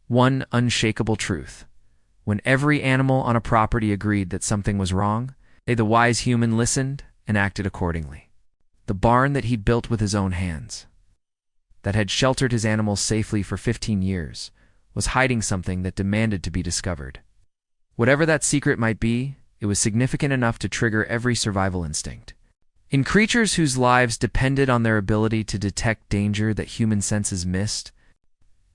one unshakable truth. When every animal on a property agreed that something was wrong, the wise human listened and acted accordingly. The barn that he'd built with his own hands, that had sheltered his animals safely for 15 years, was hiding something that demanded to be discovered. Whatever that secret might be, it was significant enough to trigger every survival instinct. In creatures whose lives depended on their ability to detect danger that human senses missed,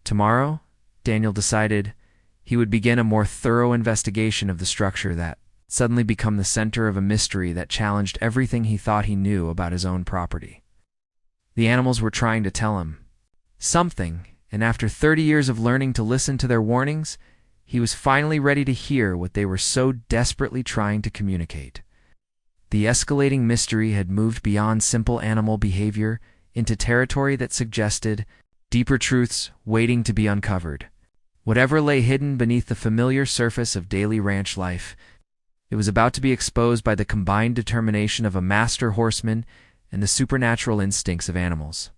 tomorrow, Daniel decided he would begin a more thorough investigation of the structure that suddenly become the center of a mystery that challenged everything he thought he knew about his own property. The animals were trying to tell him something, and after 30 years of learning to listen to their warnings, he was finally ready to hear what they were so desperately trying to communicate. The escalating mystery had moved beyond simple animal behavior into territory that suggested deeper truths waiting to be uncovered. Whatever lay hidden beneath the familiar surface of daily ranch life, it was about to be exposed by the combined determination of a master horseman and the supernatural instincts of animals,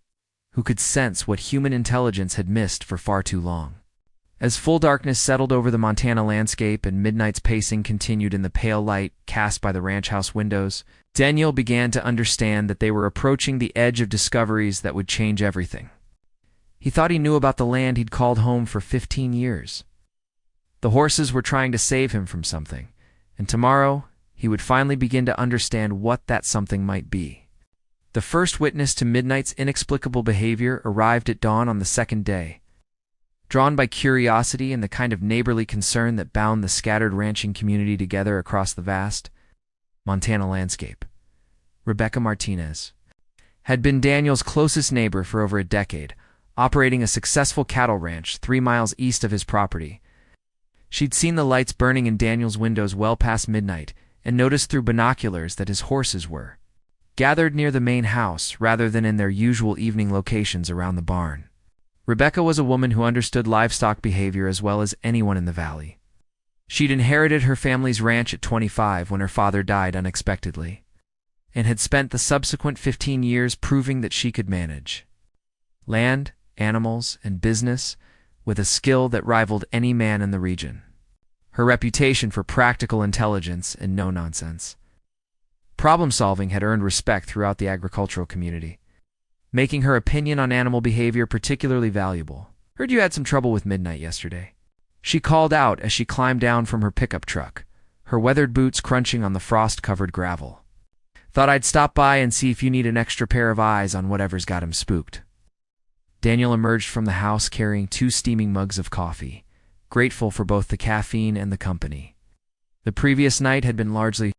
who could sense what human intelligence had missed for far too long. As full darkness settled over the Montana landscape and midnight's pacing continued in the pale light cast by the ranch house windows, Daniel began to understand that they were approaching the edge of discoveries that would change everything. He thought he knew about the land he'd called home for 15 years. The horses were trying to save him from something, and tomorrow he would finally begin to understand what that something might be. The first witness to midnight's inexplicable behavior arrived at dawn on the second day. Drawn by curiosity and the kind of neighborly concern that bound the scattered ranching community together across the vast Montana landscape, Rebecca Martinez had been Daniel's closest neighbor for over a decade, operating a successful cattle ranch 3 miles east of his property. She'd seen the lights burning in Daniel's windows well past midnight and noticed through binoculars that his horses were gathered near the main house rather than in their usual evening locations around the barn. Rebecca was a woman who understood livestock behavior as well as anyone in the valley. She'd inherited her family's ranch at 25 when her father died unexpectedly, and had spent the subsequent 15 years proving that she could manage land, animals, and business with a skill that rivaled any man in the region. Her reputation for practical intelligence and no-nonsense problem-solving had earned respect throughout the agricultural community, making her opinion on animal behavior particularly valuable. "Heard you had some trouble with midnight yesterday," she called out as she climbed down from her pickup truck, her weathered boots crunching on the frost-covered gravel. "Thought I'd stop by and see if you need an extra pair of eyes on whatever's got him spooked." Daniel emerged from the house carrying 2 steaming mugs of coffee, grateful for both the caffeine and the company. The previous night had been largely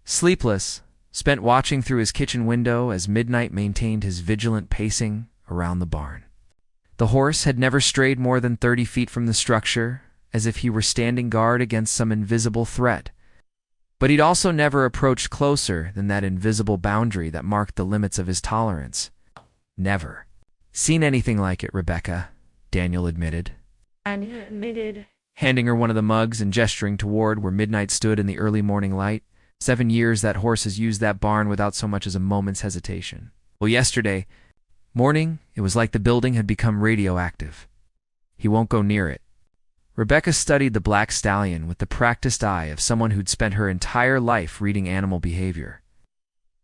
sleepless, spent watching through his kitchen window as midnight maintained his vigilant pacing around the barn. The horse had never strayed more than 30 feet from the structure, as if he were standing guard against some invisible threat. But he'd also never approached closer than that invisible boundary that marked the limits of his tolerance. "Never seen anything like it, Rebecca," Daniel admitted, handing her one of the mugs and gesturing toward where midnight stood in the early morning light. 7 years that horse has used that barn without so much as a moment's hesitation. Well, yesterday morning, it was like the building had become radioactive. He won't go near it. Rebecca studied the black stallion with the practiced eye of someone who'd spent her entire life reading animal behavior.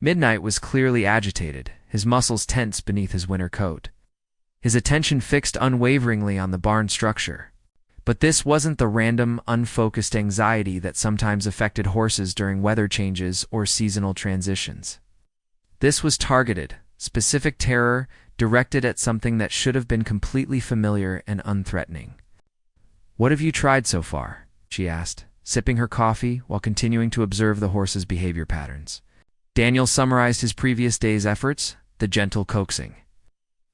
Midnight was clearly agitated, his muscles tense beneath his winter coat, his attention fixed unwaveringly on the barn structure. But this wasn't the random, unfocused anxiety that sometimes affected horses during weather changes or seasonal transitions. This was targeted, specific terror directed at something that should have been completely familiar and unthreatening. "What have you tried so far?" she asked, sipping her coffee while continuing to observe the horse's behavior patterns. Daniel summarized his previous day's efforts: the gentle coaxing,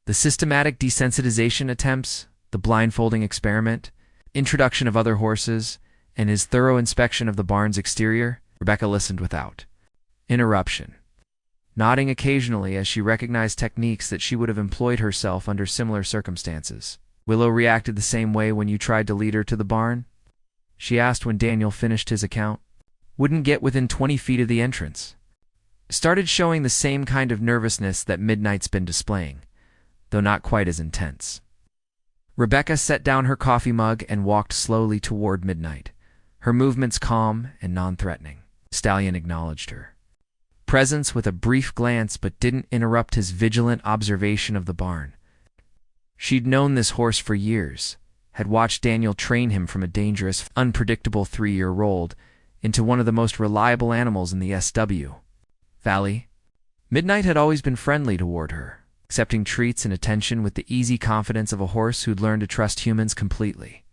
the systematic desensitization attempts, the blindfolding experiment. introduction of other horses, and his thorough inspection of the barn's exterior, Rebecca listened without interruption, nodding occasionally as she recognized techniques that she would have employed herself under similar circumstances. "Willow reacted the same way when you tried to lead her to the barn?" she asked when Daniel finished his account. "Wouldn't get within 20 feet of the entrance. Started showing the same kind of nervousness that Midnight's been displaying, though not quite as intense." Rebecca set down her coffee mug and walked slowly toward Midnight, her movements calm and non-threatening. Stallion acknowledged her presence with a brief glance but didn't interrupt his vigilant observation of the barn. She'd known this horse for years, had watched Daniel train him from a dangerous, unpredictable 3-year-old into one of the most reliable animals in the SW Valley. Midnight had always been friendly toward her, accepting treats and attention with the easy confidence of a horse who'd learned to trust humans completely.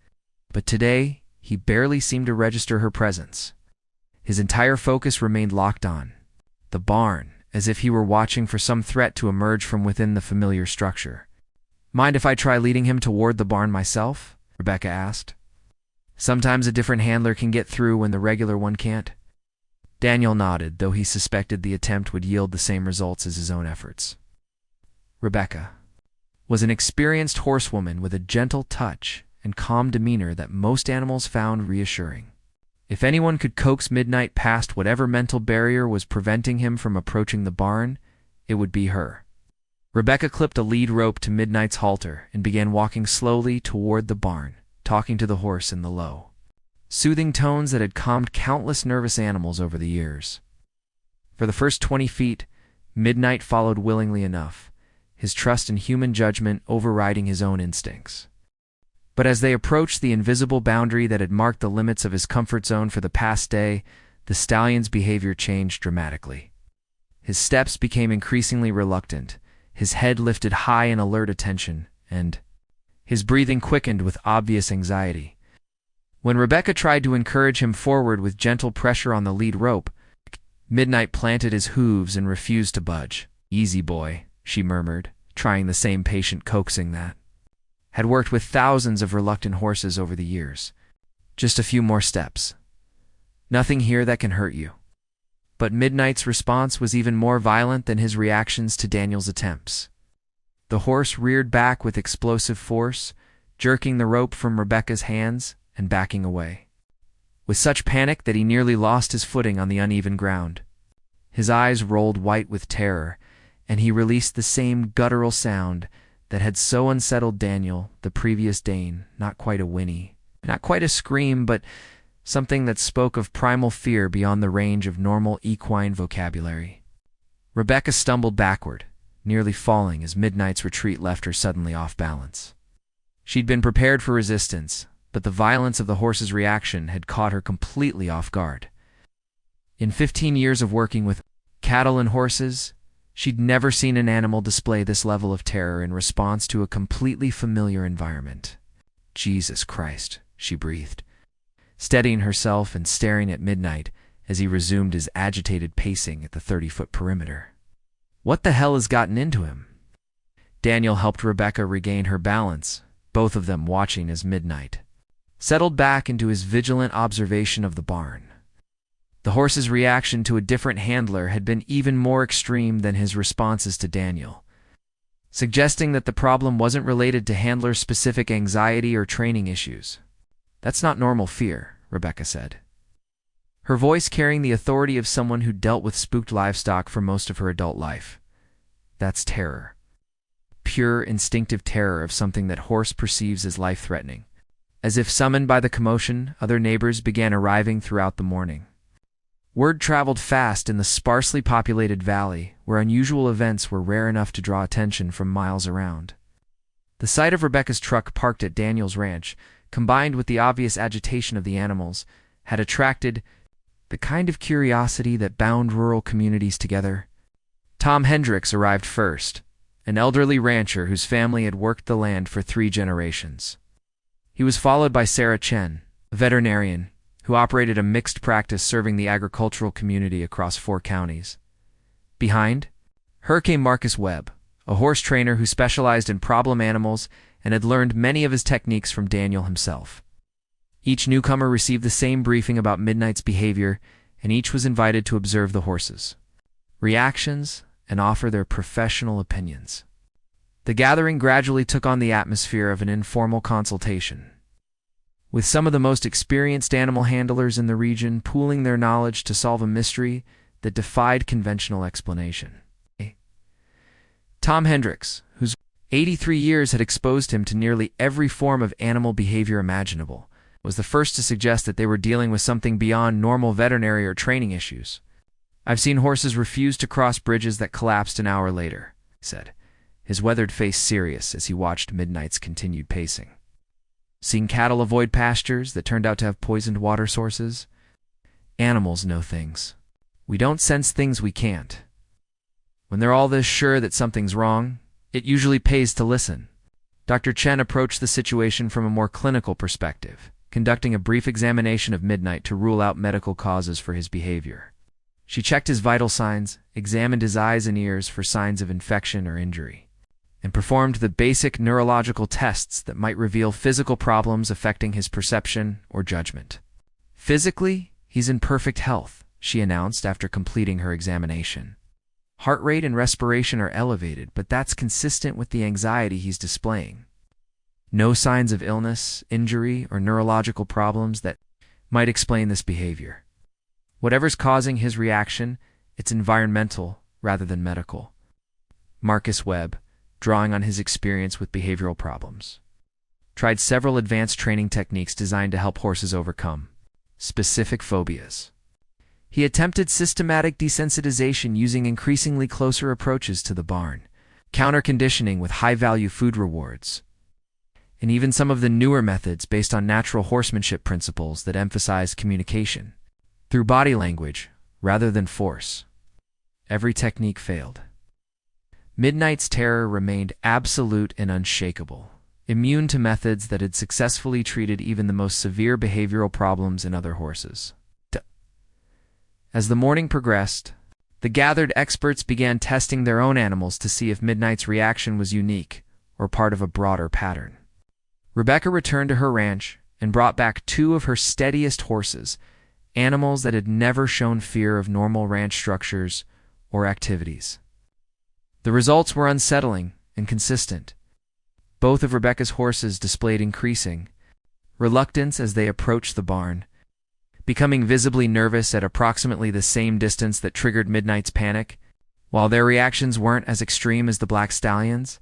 But today, he barely seemed to register her presence. His entire focus remained locked on the barn, as if he were watching for some threat to emerge from within the familiar structure. "Mind if I try leading him toward the barn myself?" Rebecca asked. "Sometimes a different handler can get through when the regular one can't." Daniel nodded, though he suspected the attempt would yield the same results as his own efforts. Rebecca was an experienced horsewoman with a gentle touch and calm demeanor that most animals found reassuring. If anyone could coax Midnight past whatever mental barrier was preventing him from approaching the barn, it would be her. Rebecca clipped a lead rope to Midnight's halter and began walking slowly toward the barn, talking to the horse in the low, soothing tones that had calmed countless nervous animals over the years. For the first 20 feet, Midnight followed willingly enough, his trust in human judgment overriding his own instincts. But as they approached the invisible boundary that had marked the limits of his comfort zone for the past day, the stallion's behavior changed dramatically. His steps became increasingly reluctant, his head lifted high in alert attention, and his breathing quickened with obvious anxiety. When Rebecca tried to encourage him forward with gentle pressure on the lead rope, Midnight planted his hooves and refused to budge. "Easy, boy," she murmured, trying the same patient coaxing that had worked with thousands of reluctant horses over the years. "Just a few more steps. Nothing here that can hurt you." But Midnight's response was even more violent than his reactions to Daniel's attempts. The horse reared back with explosive force, jerking the rope from Rebecca's hands and backing away, with such panic that he nearly lost his footing on the uneven ground. His eyes rolled white with terror, and he released the same guttural sound that had so unsettled Daniel the previous day. Not quite a whinny, not quite a scream, but something that spoke of primal fear beyond the range of normal equine vocabulary. Rebecca stumbled backward, nearly falling as Midnight's retreat left her suddenly off balance. She'd been prepared for resistance, but the violence of the horse's reaction had caught her completely off guard. In 15 years of working with cattle and horses, she'd never seen an animal display this level of terror in response to a completely familiar environment. "Jesus Christ," she breathed, steadying herself and staring at Midnight as he resumed his agitated pacing at the 30-foot perimeter. "What the hell has gotten into him?" Daniel helped Rebecca regain her balance, both of them watching as Midnight settled back into his vigilant observation of the barn. The horse's reaction to a different handler had been even more extreme than his responses to Daniel, suggesting that the problem wasn't related to handler-specific anxiety or training issues. "That's not normal fear," Rebecca said, her voice carrying the authority of someone who dealt with spooked livestock for most of her adult life. "That's terror. Pure, instinctive terror of something that horse perceives as life-threatening." As if summoned by the commotion, other neighbors began arriving throughout the morning. Word traveled fast in the sparsely populated valley, where unusual events were rare enough to draw attention from miles around. The sight of Rebecca's truck parked at Daniel's ranch, combined with the obvious agitation of the animals, had attracted the kind of curiosity that bound rural communities together. Tom Hendricks arrived first, an elderly rancher whose family had worked the land for 3 generations. He was followed by Sarah Chen, a veterinarian who operated a mixed practice serving the agricultural community across 4 counties. Behind her came Marcus Webb, a horse trainer who specialized in problem animals and had learned many of his techniques from Daniel himself. Each newcomer received the same briefing about Midnight's behavior, and each was invited to observe the horses' reactions and offer their professional opinions. The gathering gradually took on the atmosphere of an informal consultation, with some of the most experienced animal handlers in the region pooling their knowledge to solve a mystery that defied conventional explanation. Tom Hendricks, whose 83 years had exposed him to nearly every form of animal behavior imaginable, was the first to suggest that they were dealing with something beyond normal veterinary or training issues. "I've seen horses refuse to cross bridges that collapsed an hour later," he said, his weathered face serious as he watched Midnight's continued pacing. "Seen cattle avoid pastures that turned out to have poisoned water sources. Animals know things. We don't sense things we can't. When they're all this sure that something's wrong, it usually pays to listen." Dr. Chen approached the situation from a more clinical perspective, conducting a brief examination of Midnight to rule out medical causes for his behavior. She checked his vital signs, examined his eyes and ears for signs of infection or injury, and performed the basic neurological tests that might reveal physical problems affecting his perception or judgment. "Physically, he's in perfect health," she announced after completing her examination. "Heart rate and respiration are elevated, but that's consistent with the anxiety he's displaying. No signs of illness, injury, or neurological problems that might explain this behavior. Whatever's causing his reaction, it's environmental rather than medical." Marcus Webb, drawing on his experience with behavioral problems, tried several advanced training techniques designed to help horses overcome specific phobias. He attempted systematic desensitization using increasingly closer approaches to the barn, counter-conditioning with high-value food rewards, and even some of the newer methods based on natural horsemanship principles that emphasize communication through body language rather than force. Every technique failed. Midnight's terror remained absolute and unshakable, immune to methods that had successfully treated even the most severe behavioral problems in other horses. As the morning progressed, the gathered experts began testing their own animals to see if Midnight's reaction was unique or part of a broader pattern. Rebecca returned to her ranch and brought back 2 of her steadiest horses, animals that had never shown fear of normal ranch structures or activities. The results were unsettling and consistent. Both of Rebecca's horses displayed increasing reluctance as they approached the barn, becoming visibly nervous at approximately the same distance that triggered Midnight's panic. While their reactions weren't as extreme as the black stallions,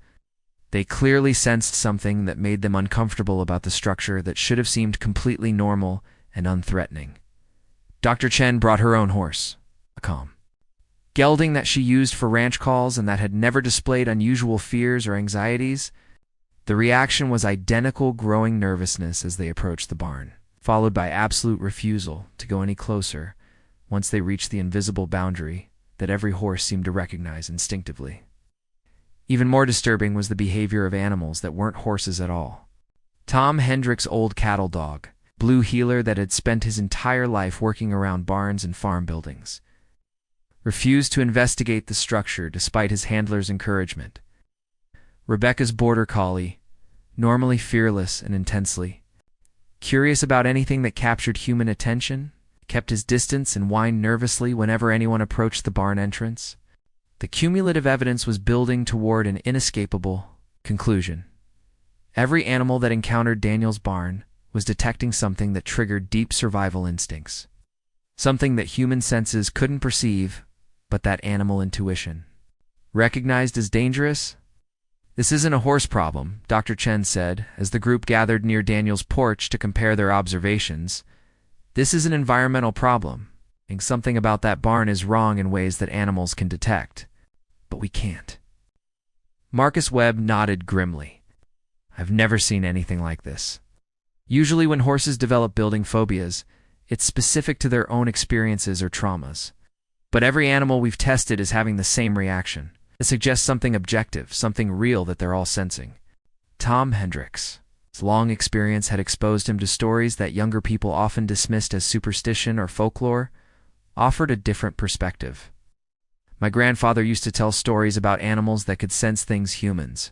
they clearly sensed something that made them uncomfortable about the structure that should have seemed completely normal and unthreatening. Dr. Chen brought her own horse, a calm gelding that she used for ranch calls and that had never displayed unusual fears or anxieties. The reaction was identical growing nervousness as they approached the barn, followed by absolute refusal to go any closer once they reached the invisible boundary that every horse seemed to recognize instinctively. Even more disturbing was the behavior of animals that weren't horses at all. Tom Hendricks' old cattle dog, Blue Heeler that had spent his entire life working around barns and farm buildings, refused to investigate the structure despite his handler's encouragement. Rebecca's border collie, normally fearless and intensely curious about anything that captured human attention, kept his distance and whined nervously whenever anyone approached the barn entrance. The cumulative evidence was building toward an inescapable conclusion. Every animal that encountered Daniel's barn was detecting something that triggered deep survival instincts, something that human senses couldn't perceive, but that animal intuition recognized as dangerous. "This isn't a horse problem," Dr. Chen said as the group gathered near Daniel's porch to compare their observations. "This is an environmental problem, and something about that barn is wrong in ways that animals can detect, but we can't." Marcus Webb nodded grimly. "I've never seen anything like this. Usually when horses develop building phobias, it's specific to their own experiences or traumas. But every animal we've tested is having the same reaction. It suggests something objective, something real that they're all sensing." Tom Hendricks' long experience had exposed him to stories that younger people often dismissed as superstition or folklore, offered a different perspective. "My grandfather used to tell stories about animals that could sense things humans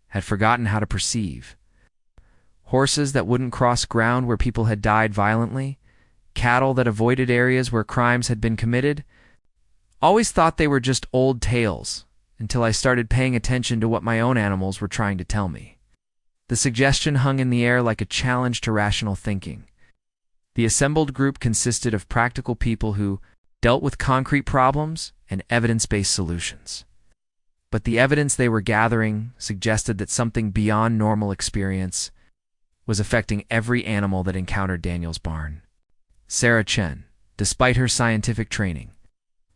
had forgotten how to perceive. horses that wouldn't cross ground where people had died violently, cattle that avoided areas where crimes had been committed. Always thought they were just old tales, until I started paying attention to what my own animals were trying to tell me. The suggestion hung in the air like a challenge to rational thinking. The assembled group consisted of practical people who dealt with concrete problems and evidence-based solutions. But the evidence they were gathering suggested that something beyond normal experience was affecting every animal that encountered Daniel's barn. Sarah Chen, despite her scientific training,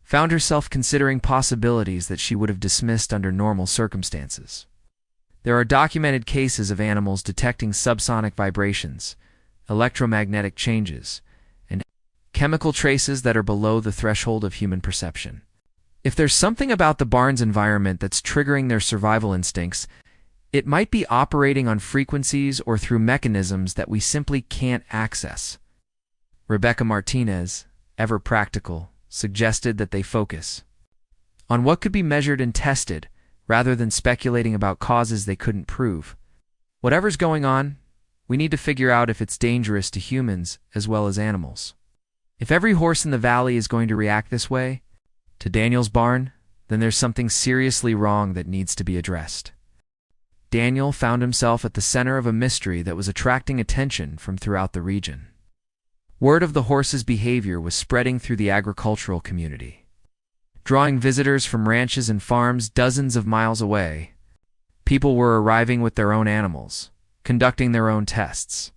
found herself considering possibilities that she would have dismissed under normal circumstances. There are documented cases of animals detecting subsonic vibrations, electromagnetic changes, and chemical traces that are below the threshold of human perception. If there's something about the barn's environment that's triggering their survival instincts, it might be operating on frequencies or through mechanisms that we simply can't access. Rebecca Martinez, ever practical, suggested that they focus on what could be measured and tested rather than speculating about causes they couldn't prove. Whatever's going on, we need to figure out if it's dangerous to humans as well as animals. If every horse in the valley is going to react this way to Daniel's barn, then there's something seriously wrong that needs to be addressed. Daniel found himself at the center of a mystery that was attracting attention from throughout the region. Word of the horse's behavior was spreading through the agricultural community, drawing visitors from ranches and farms dozens of miles away. People were arriving with their own animals, conducting their own tests,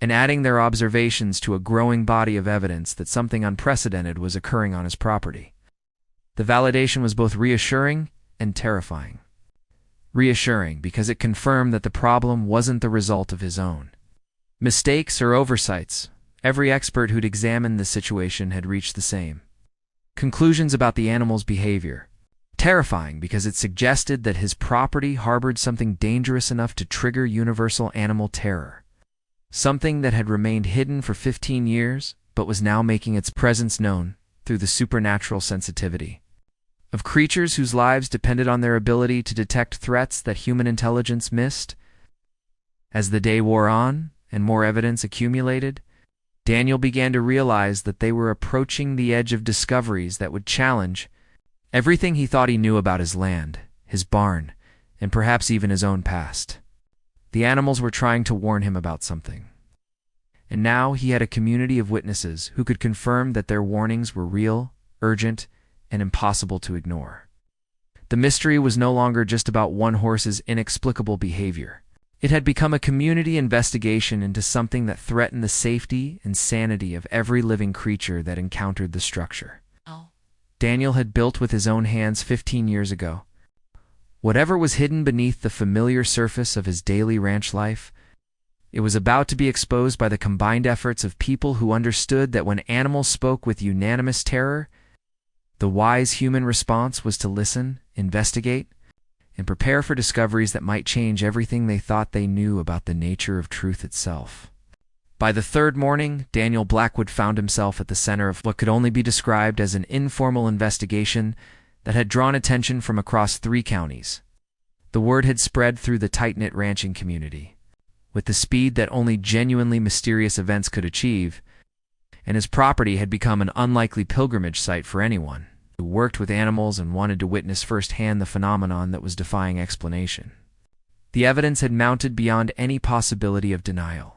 and adding their observations to a growing body of evidence that something unprecedented was occurring on his property. The validation was both reassuring and terrifying. Reassuring because it confirmed that the problem wasn't the result of his own mistakes or oversights. Every expert who'd examined the situation had reached the same conclusions about the animal's behavior. Terrifying because it suggested that his property harbored something dangerous enough to trigger universal animal terror. Something that had remained hidden for 15 years, but was now making its presence known through the supernatural sensitivity of creatures whose lives depended on their ability to detect threats that human intelligence missed. As the day wore on and more evidence accumulated, Daniel began to realize that they were approaching the edge of discoveries that would challenge everything he thought he knew about his land, his barn, and perhaps even his own past. The animals were trying to warn him about something. And now he had a community of witnesses who could confirm that their warnings were real, urgent, and impossible to ignore. The mystery was no longer just about one horse's inexplicable behavior. It had become a community investigation into something that threatened the safety and sanity of every living creature that encountered the structure. Daniel had built with his own hands 15 years ago. Whatever was hidden beneath the familiar surface of his daily ranch life, it was about to be exposed by the combined efforts of people who understood that when animals spoke with unanimous terror, the wise human response was to listen, investigate, and prepare for discoveries that might change everything they thought they knew about the nature of truth itself. By the third morning, Daniel Blackwood found himself at the center of what could only be described as an informal investigation that had drawn attention from across 3 counties. The word had spread through the tight-knit ranching community, with the speed that only genuinely mysterious events could achieve, and his property had become an unlikely pilgrimage site for anyone who worked with animals and wanted to witness firsthand the phenomenon that was defying explanation. The evidence had mounted beyond any possibility of denial.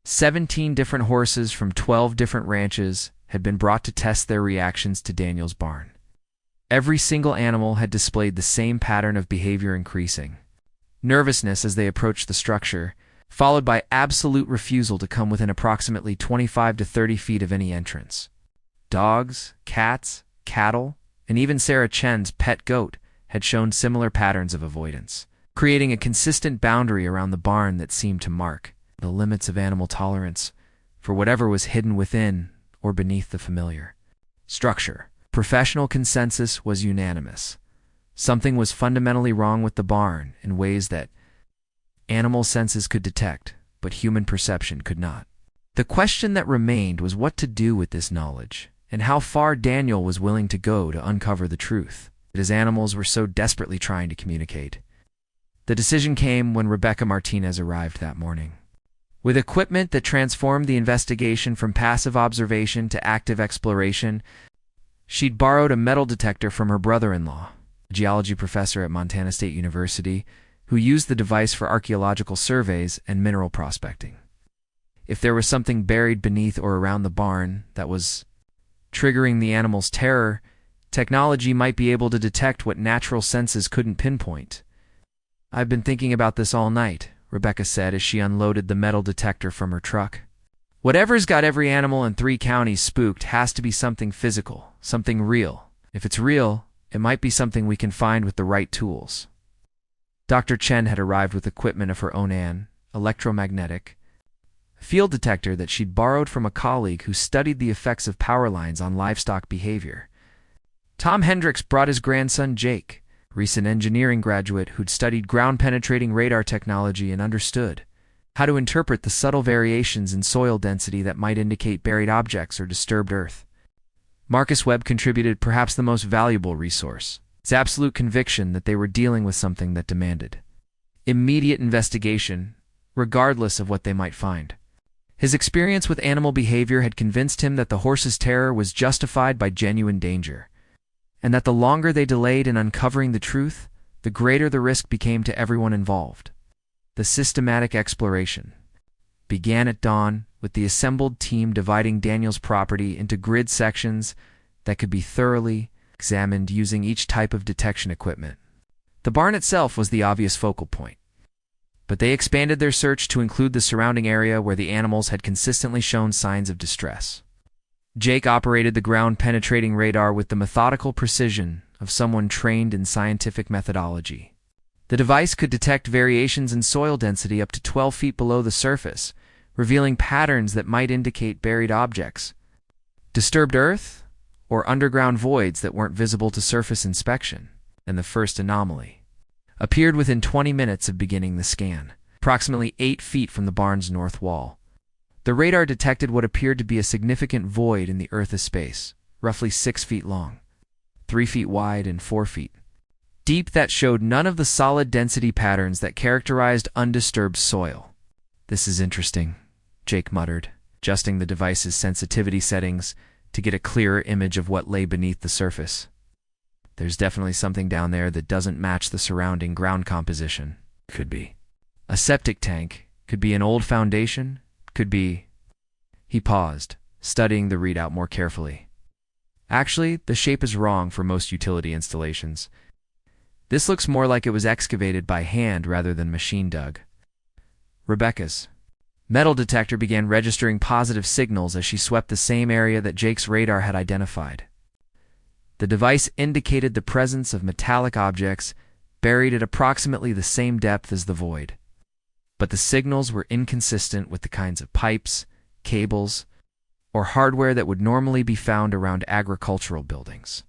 17 different horses from 12 different ranches had been brought to test their reactions to Daniel's barn. Every single animal had displayed the same pattern of behavior increasing. Nervousness as they approached the structure, followed by absolute refusal to come within approximately 25 to 30 feet of any entrance. Dogs, cats, cattle, and even Sarah Chen's pet goat had shown similar patterns of avoidance, creating a consistent boundary around the barn that seemed to mark the limits of animal tolerance for whatever was hidden within or beneath the familiar structure. Professional consensus was unanimous. Something was fundamentally wrong with the barn in ways that animal senses could detect, but human perception could not. The question that remained was what to do with this knowledge, and how far Daniel was willing to go to uncover the truth that his animals were so desperately trying to communicate. The decision came when Rebecca Martinez arrived that morning. With equipment that transformed the investigation from passive observation to active exploration, she'd borrowed a metal detector from her brother-in-law, a geology professor at Montana State University, who used the device for archaeological surveys and mineral prospecting. If there was something buried beneath or around the barn that was triggering the animal's terror, technology might be able to detect what natural senses couldn't pinpoint. "I've been thinking about this all night," Rebecca said as she unloaded the metal detector from her truck. "Whatever's got every animal in 3 counties spooked has to be something physical, something real. If it's real, it might be something we can find with the right tools." Dr. Chen had arrived with equipment of her own, an electromagnetic field detector that she'd borrowed from a colleague who studied the effects of power lines on livestock behavior. Tom Hendricks brought his grandson Jake, a recent engineering graduate who'd studied ground-penetrating radar technology and understood how to interpret the subtle variations in soil density that might indicate buried objects or disturbed earth. Marcus Webb contributed perhaps the most valuable resource: his absolute conviction that they were dealing with something that demanded immediate investigation, regardless of what they might find. His experience with animal behavior had convinced him that the horse's terror was justified by genuine danger, and that the longer they delayed in uncovering the truth, the greater the risk became to everyone involved. The systematic exploration began at dawn, with the assembled team dividing Daniel's property into grid sections that could be thoroughly examined using each type of detection equipment. The barn itself was the obvious focal point, but they expanded their search to include the surrounding area where the animals had consistently shown signs of distress. Jake operated the ground-penetrating radar with the methodical precision of someone trained in scientific methodology. The device could detect variations in soil density up to 12 feet below the surface, revealing patterns that might indicate buried objects, disturbed earth, or underground voids that weren't visible to surface inspection. And the first anomaly appeared within 20 minutes of beginning the scan, approximately 8 feet from the barn's north wall. The radar detected what appeared to be a significant void in the Earth's space, roughly 6 feet long, 3 feet wide, and 4 feet deep, that showed none of the solid density patterns that characterized undisturbed soil. "This is interesting," Jake muttered, adjusting the device's sensitivity settings to get a clearer image of what lay beneath the surface. "There's definitely something down there that doesn't match the surrounding ground composition. Could be a septic tank, could be an old foundation, could be..." He paused, studying the readout more carefully. "Actually, the shape is wrong for most utility installations. This looks more like it was excavated by hand rather than machine dug." Rebecca's metal detector began registering positive signals as she swept the same area that Jake's radar had identified. The device indicated the presence of metallic objects buried at approximately the same depth as the void. But the signals were inconsistent with the kinds of pipes, cables, or hardware that would normally be found around agricultural buildings.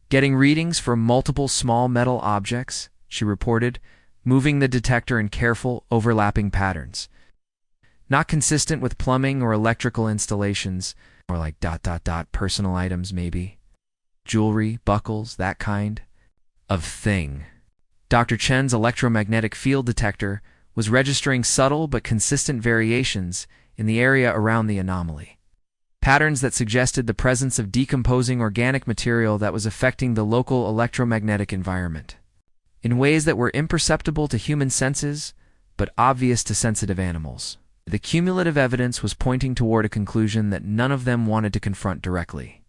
"Getting readings from multiple small metal objects," she reported, moving the detector in careful, overlapping patterns. "Not consistent with plumbing or electrical installations, or like ... personal items maybe. Jewelry, buckles, that kind of thing." Dr. Chen's electromagnetic field detector was registering subtle but consistent variations in the area around the anomaly. Patterns that suggested the presence of decomposing organic material that was affecting the local electromagnetic environment in ways that were imperceptible to human senses, but obvious to sensitive animals. The cumulative evidence was pointing toward a conclusion that none of them wanted to confront directly.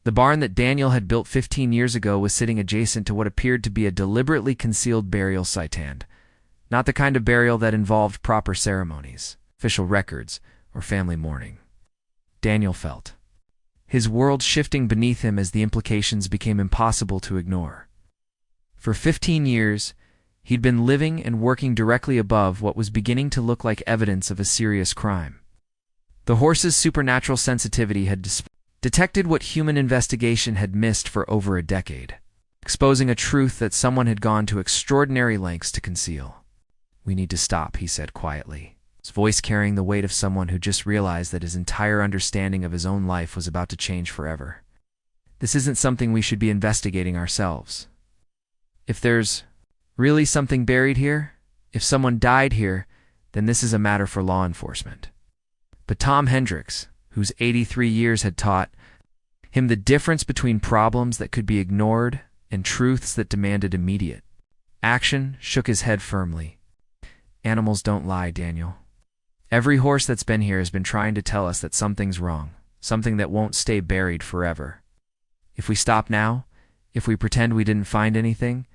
The barn that Daniel had built 15 years ago was sitting adjacent to what appeared to be a deliberately concealed burial site, and not the kind of burial that involved proper ceremonies, official records, or family mourning. Daniel felt his world shifting beneath him as the implications became impossible to ignore. For 15 years, he'd been living and working directly above what was beginning to look like evidence of a serious crime. The horse's supernatural sensitivity had detected what human investigation had missed for over a decade, exposing a truth that someone had gone to extraordinary lengths to conceal. "We need to stop," he said quietly, his voice carrying the weight of someone who just realized that his entire understanding of his own life was about to change forever. "This isn't something we should be investigating ourselves. If there's Really something buried here? If someone died here, then this is a matter for law enforcement. But Tom Hendricks, whose 83 years had taught him the difference between problems that could be ignored and truths that demanded immediate action, shook his head firmly. Animals don't lie, Daniel. Every horse that's been here has been trying to tell us that something's wrong, something that won't stay buried forever. If we stop now, if we pretend we didn't find anything,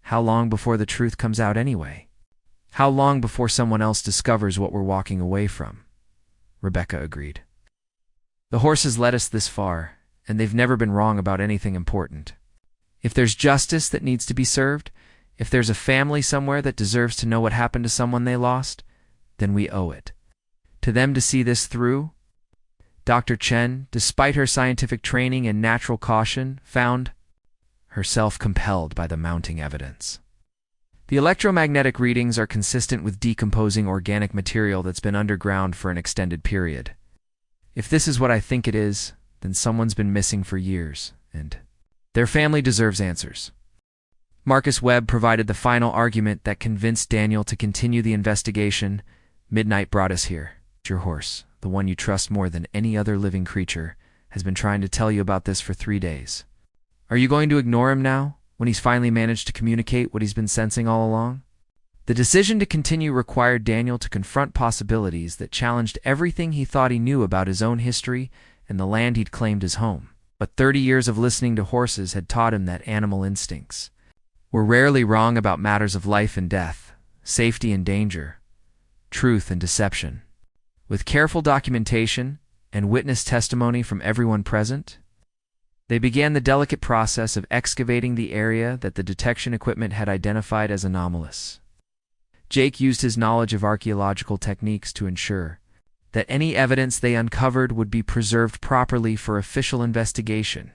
how long before the truth comes out anyway? How long before someone else discovers what we're walking away from? Rebecca agreed. The horses led us this far, and they've never been wrong about anything important. If there's justice that needs to be served, if there's a family somewhere that deserves to know what happened to someone they lost, then we owe it to them to see this through. Dr. Chen, despite her scientific training and natural caution, found herself compelled by the mounting evidence. The electromagnetic readings are consistent with decomposing organic material that's been underground for an extended period. If this is what I think it is, then someone's been missing for years, and their family deserves answers. Marcus Webb provided the final argument that convinced Daniel to continue the investigation. Midnight brought us here. Your horse, the one you trust more than any other living creature, has been trying to tell you about this for 3 days. Are you going to ignore him now, when he's finally managed to communicate what he's been sensing all along? The decision to continue required Daniel to confront possibilities that challenged everything he thought he knew about his own history and the land he'd claimed as home. But 30 years of listening to horses had taught him that animal instincts were rarely wrong about matters of life and death, safety and danger, truth and deception. With careful documentation and witness testimony from everyone present, they began the delicate process of excavating the area that the detection equipment had identified as anomalous. Jake used his knowledge of archaeological techniques to ensure that any evidence they uncovered would be preserved properly for official investigation.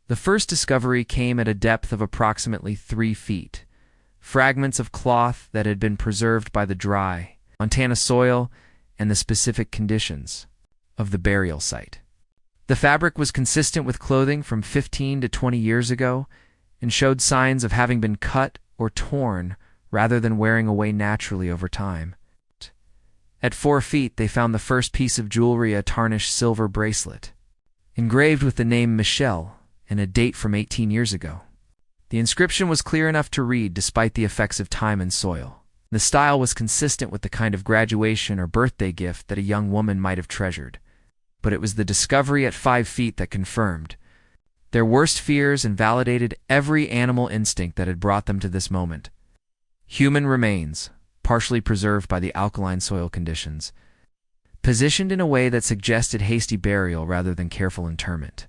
The first discovery came at a depth of approximately 3 feet. Fragments of cloth that had been preserved by the dry Montana soil and the specific conditions of the burial site. The fabric was consistent with clothing from 15 to 20 years ago and showed signs of having been cut or torn rather than wearing away naturally over time. At 4 feet, they found the first piece of jewelry, a tarnished silver bracelet, engraved with the name Michelle and a date from 18 years ago. The inscription was clear enough to read despite the effects of time and soil. The style was consistent with the kind of graduation or birthday gift that a young woman might have treasured. But it was the discovery at 5 feet that confirmed their worst fears and validated every animal instinct that had brought them to this moment. Human remains, partially preserved by the alkaline soil conditions, positioned in a way that suggested hasty burial rather than careful interment.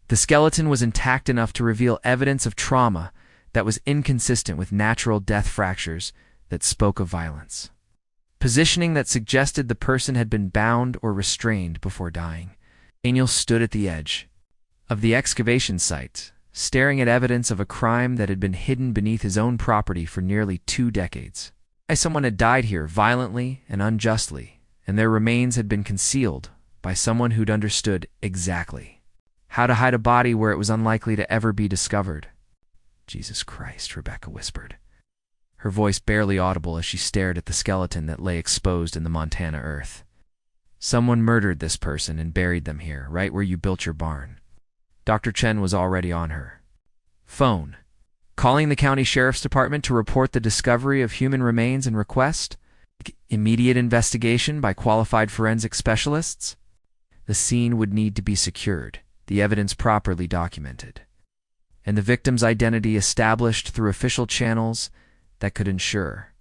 The skeleton was intact enough to reveal evidence of trauma that was inconsistent with natural death fractures that spoke of violence. Positioning that suggested the person had been bound or restrained before dying. Daniel stood at the edge of the excavation site, staring at evidence of a crime that had been hidden beneath his own property for nearly 2 decades. Someone had died here violently and unjustly, and their remains had been concealed by someone who'd understood exactly how to hide a body where it was unlikely to ever be discovered. Jesus Christ, Rebecca whispered, her voice barely audible as she stared at the skeleton that lay exposed in the Montana earth. Someone murdered this person and buried them here, right where you built your barn. Dr. Chen was already on her phone, calling the county sheriff's department to report the discovery of human remains and request immediate investigation by qualified forensic specialists. The scene would need to be secured, the evidence properly documented, and the victim's identity established through official channels that could ensure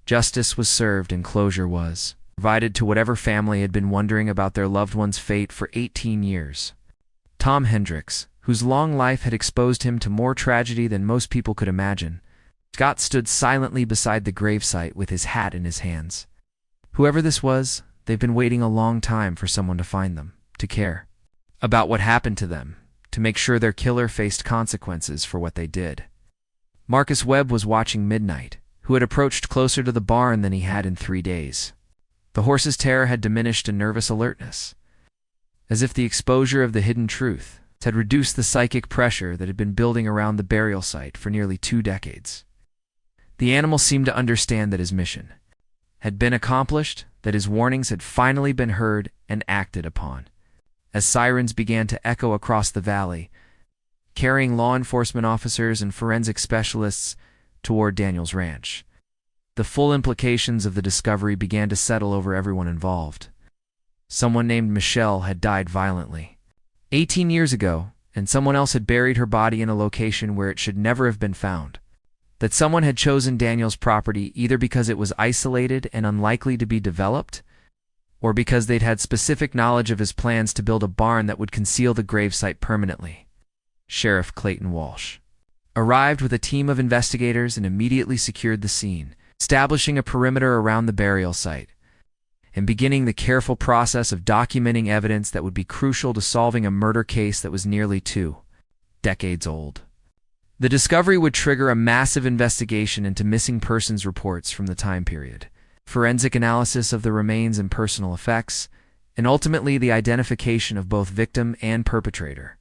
justice was served and closure was provided to whatever family had been wondering about their loved one's fate for 18 years. Tom Hendricks, whose long life had exposed him to more tragedy than most people could imagine, Scott stood silently beside the gravesite with his hat in his hands. Whoever this was, they've been waiting a long time for someone to find them, to care about what happened to them, to make sure their killer faced consequences for what they did. Marcus Webb was watching Midnight, who had approached closer to the barn than he had in 3 days. The horse's terror had diminished to nervous alertness, as if the exposure of the hidden truth had reduced the psychic pressure that had been building around the burial site for nearly 2 decades. The animal seemed to understand that his mission had been accomplished, that his warnings had finally been heard and acted upon. As sirens began to echo across the valley, carrying law enforcement officers and forensic specialists toward Daniel's ranch, the full implications of the discovery began to settle over everyone involved. Someone named Michelle had died violently 18 years ago, and someone else had buried her body in a location where it should never have been found. That someone had chosen Daniel's property either because it was isolated and unlikely to be developed, or because they'd had specific knowledge of his plans to build a barn that would conceal the gravesite permanently. Sheriff Clayton Walsh arrived with a team of investigators and immediately secured the scene, establishing a perimeter around the burial site, and beginning the careful process of documenting evidence that would be crucial to solving a murder case that was nearly 2 decades old. The discovery would trigger a massive investigation into missing persons reports from the time period, forensic analysis of the remains and personal effects, and ultimately the identification of both victim and perpetrator.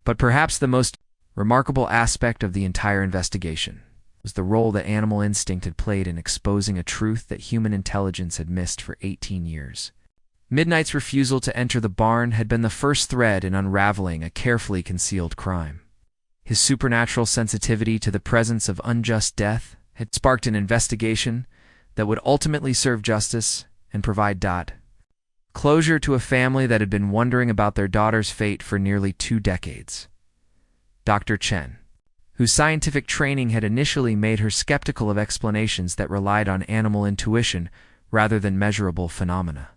But perhaps the most remarkable aspect of the entire investigation was the role that animal instinct had played in exposing a truth that human intelligence had missed for 18 years. Midnight's refusal to enter the barn had been the first thread in unraveling a carefully concealed crime. His supernatural sensitivity to the presence of unjust death had sparked an investigation that would ultimately serve justice and provide closure to a family that had been wondering about their daughter's fate for nearly 2 decades. Dr. Chen, whose scientific training had initially made her skeptical of explanations that relied on animal intuition rather than measurable phenomena,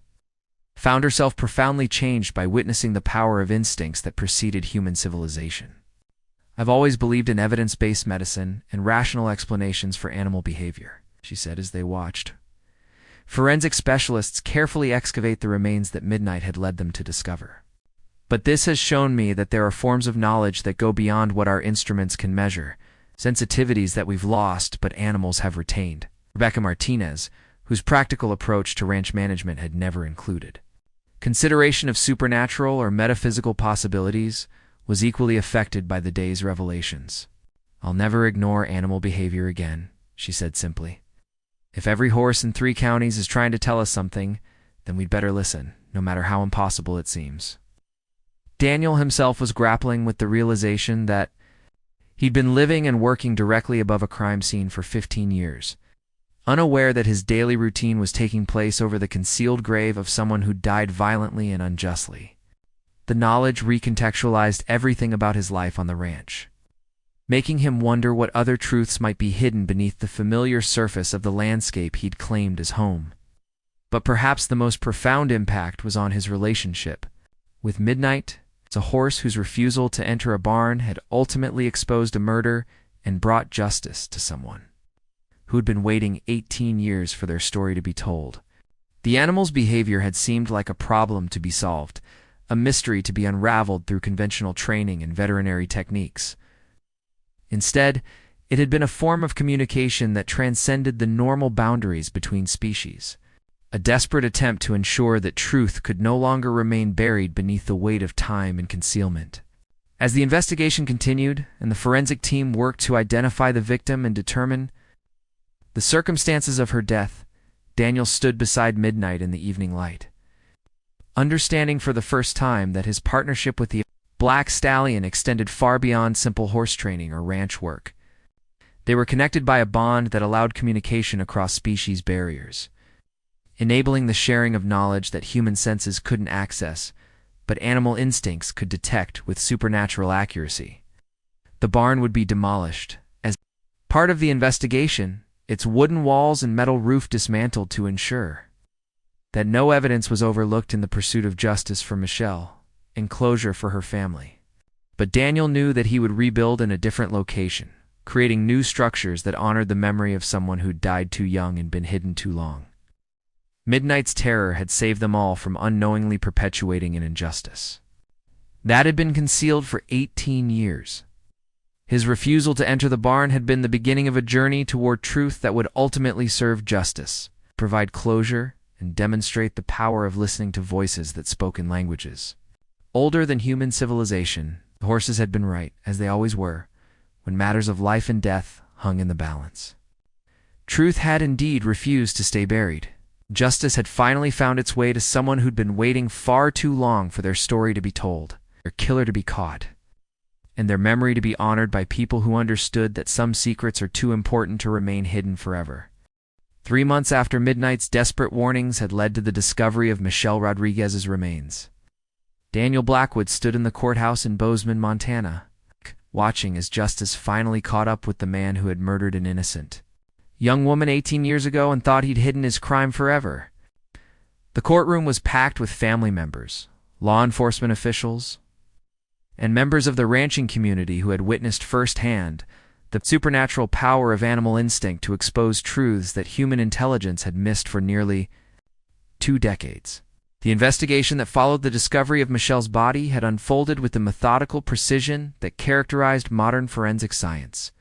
found herself profoundly changed by witnessing the power of instincts that preceded human civilization. "I've always believed in evidence-based medicine and rational explanations for animal behavior," she said as they watched. Forensic specialists carefully excavate the remains that Midnight had led them to discover. "But this has shown me that there are forms of knowledge that go beyond what our instruments can measure, sensitivities that we've lost but animals have retained." Rebecca Martinez, whose practical approach to ranch management had never included consideration of supernatural or metaphysical possibilities, was equally affected by the day's revelations. "I'll never ignore animal behavior again," she said simply. "If every horse in 3 counties is trying to tell us something, then we'd better listen, no matter how impossible it seems." Daniel himself was grappling with the realization that he'd been living and working directly above a crime scene for 15 years, unaware that his daily routine was taking place over the concealed grave of someone who died violently and unjustly. The knowledge recontextualized everything about his life on the ranch, making him wonder what other truths might be hidden beneath the familiar surface of the landscape he'd claimed as home. But perhaps the most profound impact was on his relationship with Midnight, a horse whose refusal to enter a barn had ultimately exposed a murder and brought justice to someone who'd been waiting 18 years for their story to be told. The animal's behavior had seemed like a problem to be solved, a mystery to be unraveled through conventional training and veterinary techniques. Instead, it had been a form of communication that transcended the normal boundaries between species, a desperate attempt to ensure that truth could no longer remain buried beneath the weight of time and concealment. As the investigation continued and the forensic team worked to identify the victim and determine the circumstances of her death, Daniel stood beside Midnight in the evening light, understanding for the first time that his partnership with the black stallion extended far beyond simple horse training or ranch work. They were connected by a bond that allowed communication across species barriers, enabling the sharing of knowledge that human senses couldn't access, but animal instincts could detect with supernatural accuracy. The barn would be demolished. As part of the investigation, its wooden walls and metal roof dismantled to ensure that no evidence was overlooked in the pursuit of justice for Michelle and closure for her family. But Daniel knew that he would rebuild in a different location, creating new structures that honored the memory of someone who'd died too young and been hidden too long. Midnight's terror had saved them all from unknowingly perpetuating an injustice that had been concealed for 18 years. His refusal to enter the barn had been the beginning of a journey toward truth that would ultimately serve justice, provide closure, and demonstrate the power of listening to voices that spoke in languages older than human civilization. The horses had been right, as they always were, when matters of life and death hung in the balance. Truth had indeed refused to stay buried. Justice had finally found its way to someone who'd been waiting far too long for their story to be told, their killer to be caught, and their memory to be honored by people who understood that some secrets are too important to remain hidden forever. 3 months after midnight's desperate warnings had led to the discovery of Michelle Rodriguez's remains, Daniel Blackwood stood in the courthouse in Bozeman, Montana, watching as justice finally caught up with the man who had murdered an innocent young woman 18 years ago and thought he'd hidden his crime forever. The courtroom was packed with family members, law enforcement officials, and members of the ranching community who had witnessed firsthand the supernatural power of animal instinct to expose truths that human intelligence had missed for nearly 2 decades. The investigation that followed the discovery of Michelle's body had unfolded with the methodical precision that characterized modern forensic science,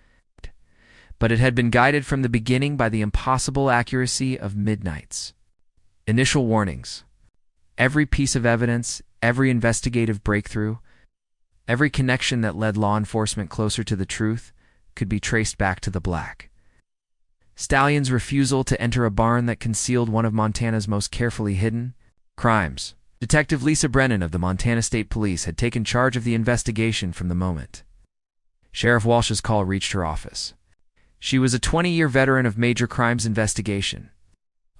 but it had been guided from the beginning by the impossible accuracy of midnight's initial warnings. Every piece of evidence, every investigative breakthrough, every connection that led law enforcement closer to the truth could be traced back to the Black Stallion's refusal to enter a barn that concealed one of Montana's most carefully hidden crimes. Detective Lisa Brennan of the Montana State Police had taken charge of the investigation from the moment Sheriff Walsh's call reached her office. She was a 20-year veteran of major crimes investigation,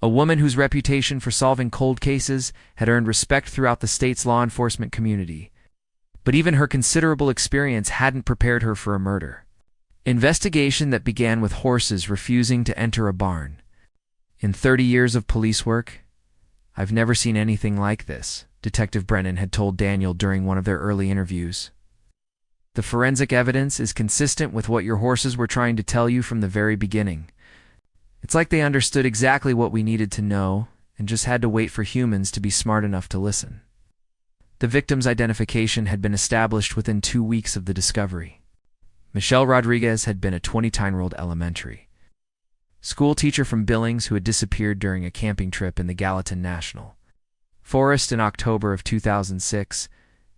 a woman whose reputation for solving cold cases had earned respect throughout the state's law enforcement community. But even her considerable experience hadn't prepared her for a murder investigation that began with horses refusing to enter a barn. In 30 years of police work, "I've never seen anything like this," Detective Brennan had told Daniel during one of their early interviews. "The forensic evidence is consistent with what your horses were trying to tell you from the very beginning. It's like they understood exactly what we needed to know and just had to wait for humans to be smart enough to listen." The victim's identification had been established within 2 weeks of the discovery. Michelle Rodriguez had been a 29-year-old elementary school teacher from Billings who had disappeared during a camping trip in the Gallatin National Forest in October of 2006.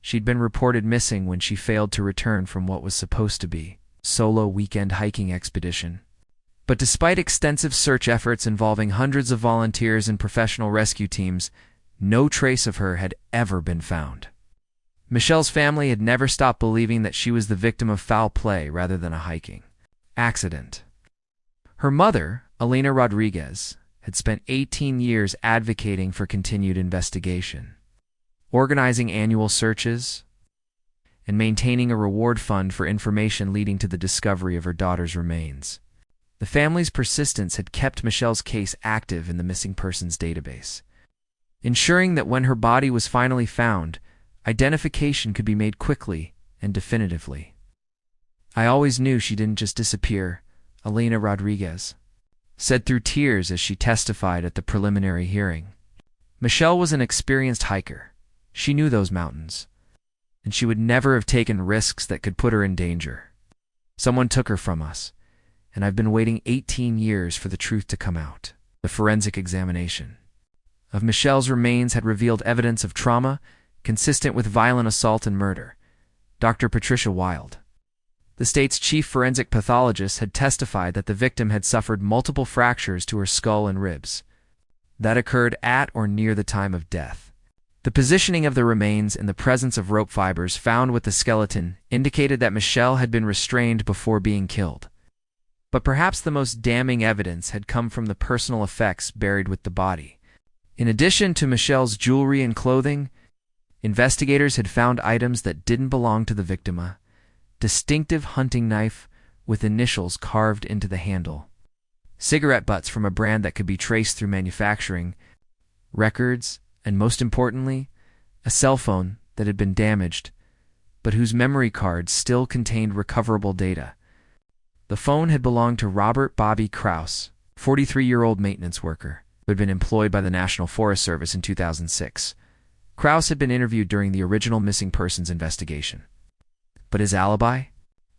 She'd been reported missing when she failed to return from what was supposed to be a solo weekend hiking expedition. But despite extensive search efforts involving hundreds of volunteers and professional rescue teams, no trace of her had ever been found. Michelle's family had never stopped believing that she was the victim of foul play rather than a hiking accident. Her mother, Elena Rodriguez, had spent 18 years advocating for continued investigation, organizing annual searches, and maintaining a reward fund for information leading to the discovery of her daughter's remains. The family's persistence had kept Michelle's case active in the missing persons database, ensuring that when her body was finally found, identification could be made quickly and definitively. "I always knew she didn't just disappear," Elena Rodriguez said through tears as she testified at the preliminary hearing. Michelle was an experienced hiker. She knew those mountains, and she would never have taken risks that could put her in danger. "Someone took her from us, and I've been waiting 18 years for the truth to come out." The forensic examination of Michelle's remains had revealed evidence of trauma consistent with violent assault and murder. Dr. Patricia Wild, the state's chief forensic pathologist, had testified that the victim had suffered multiple fractures to her skull and ribs that occurred at or near the time of death. The positioning of the remains and the presence of rope fibers found with the skeleton indicated that Michelle had been restrained before being killed. But perhaps the most damning evidence had come from the personal effects buried with the body. In addition to Michelle's jewelry and clothing, investigators had found items that didn't belong to the victim: a distinctive hunting knife with initials carved into the handle, cigarette butts from a brand that could be traced through manufacturing, records, and most importantly, a cell phone that had been damaged, but whose memory cards still contained recoverable data. The phone had belonged to Robert Bobby Krause, 43-year-old maintenance worker, who had been employed by the National Forest Service in 2006. Krause had been interviewed during the original missing persons investigation, but his alibi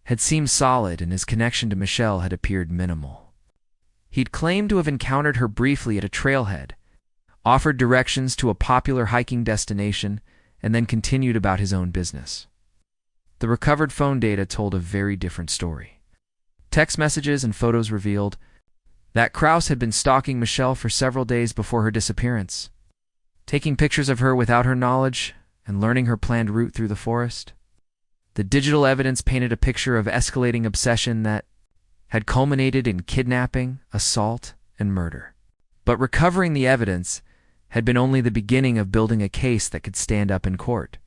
had seemed solid and his connection to Michelle had appeared minimal. He'd claimed to have encountered her briefly at a trailhead, offered directions to a popular hiking destination, and then continued about his own business. The recovered phone data told a very different story. Text messages and photos revealed that Krause had been stalking Michelle for several days before her disappearance, taking pictures of her without her knowledge and learning her planned route through the forest. The digital evidence painted a picture of escalating obsession that had culminated in kidnapping, assault, and murder. But recovering the evidence had been only the beginning of building a case that could stand up in court.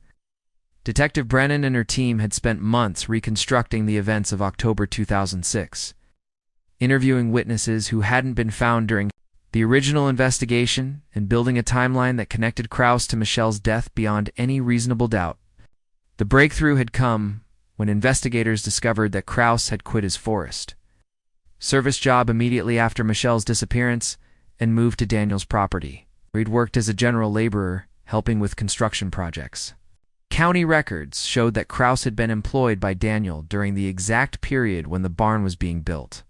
Detective Brennan and her team had spent months reconstructing the events of October 2006, interviewing witnesses who hadn't been found during the original investigation and building a timeline that connected Krause to Michelle's death beyond any reasonable doubt. The breakthrough had come when investigators discovered that Krause had quit his forest service job immediately after Michelle's disappearance and moved to Daniel's property, where he'd worked as a general laborer, helping with construction projects. County records showed that Krause had been employed by Daniel during the exact period when the barn was being built,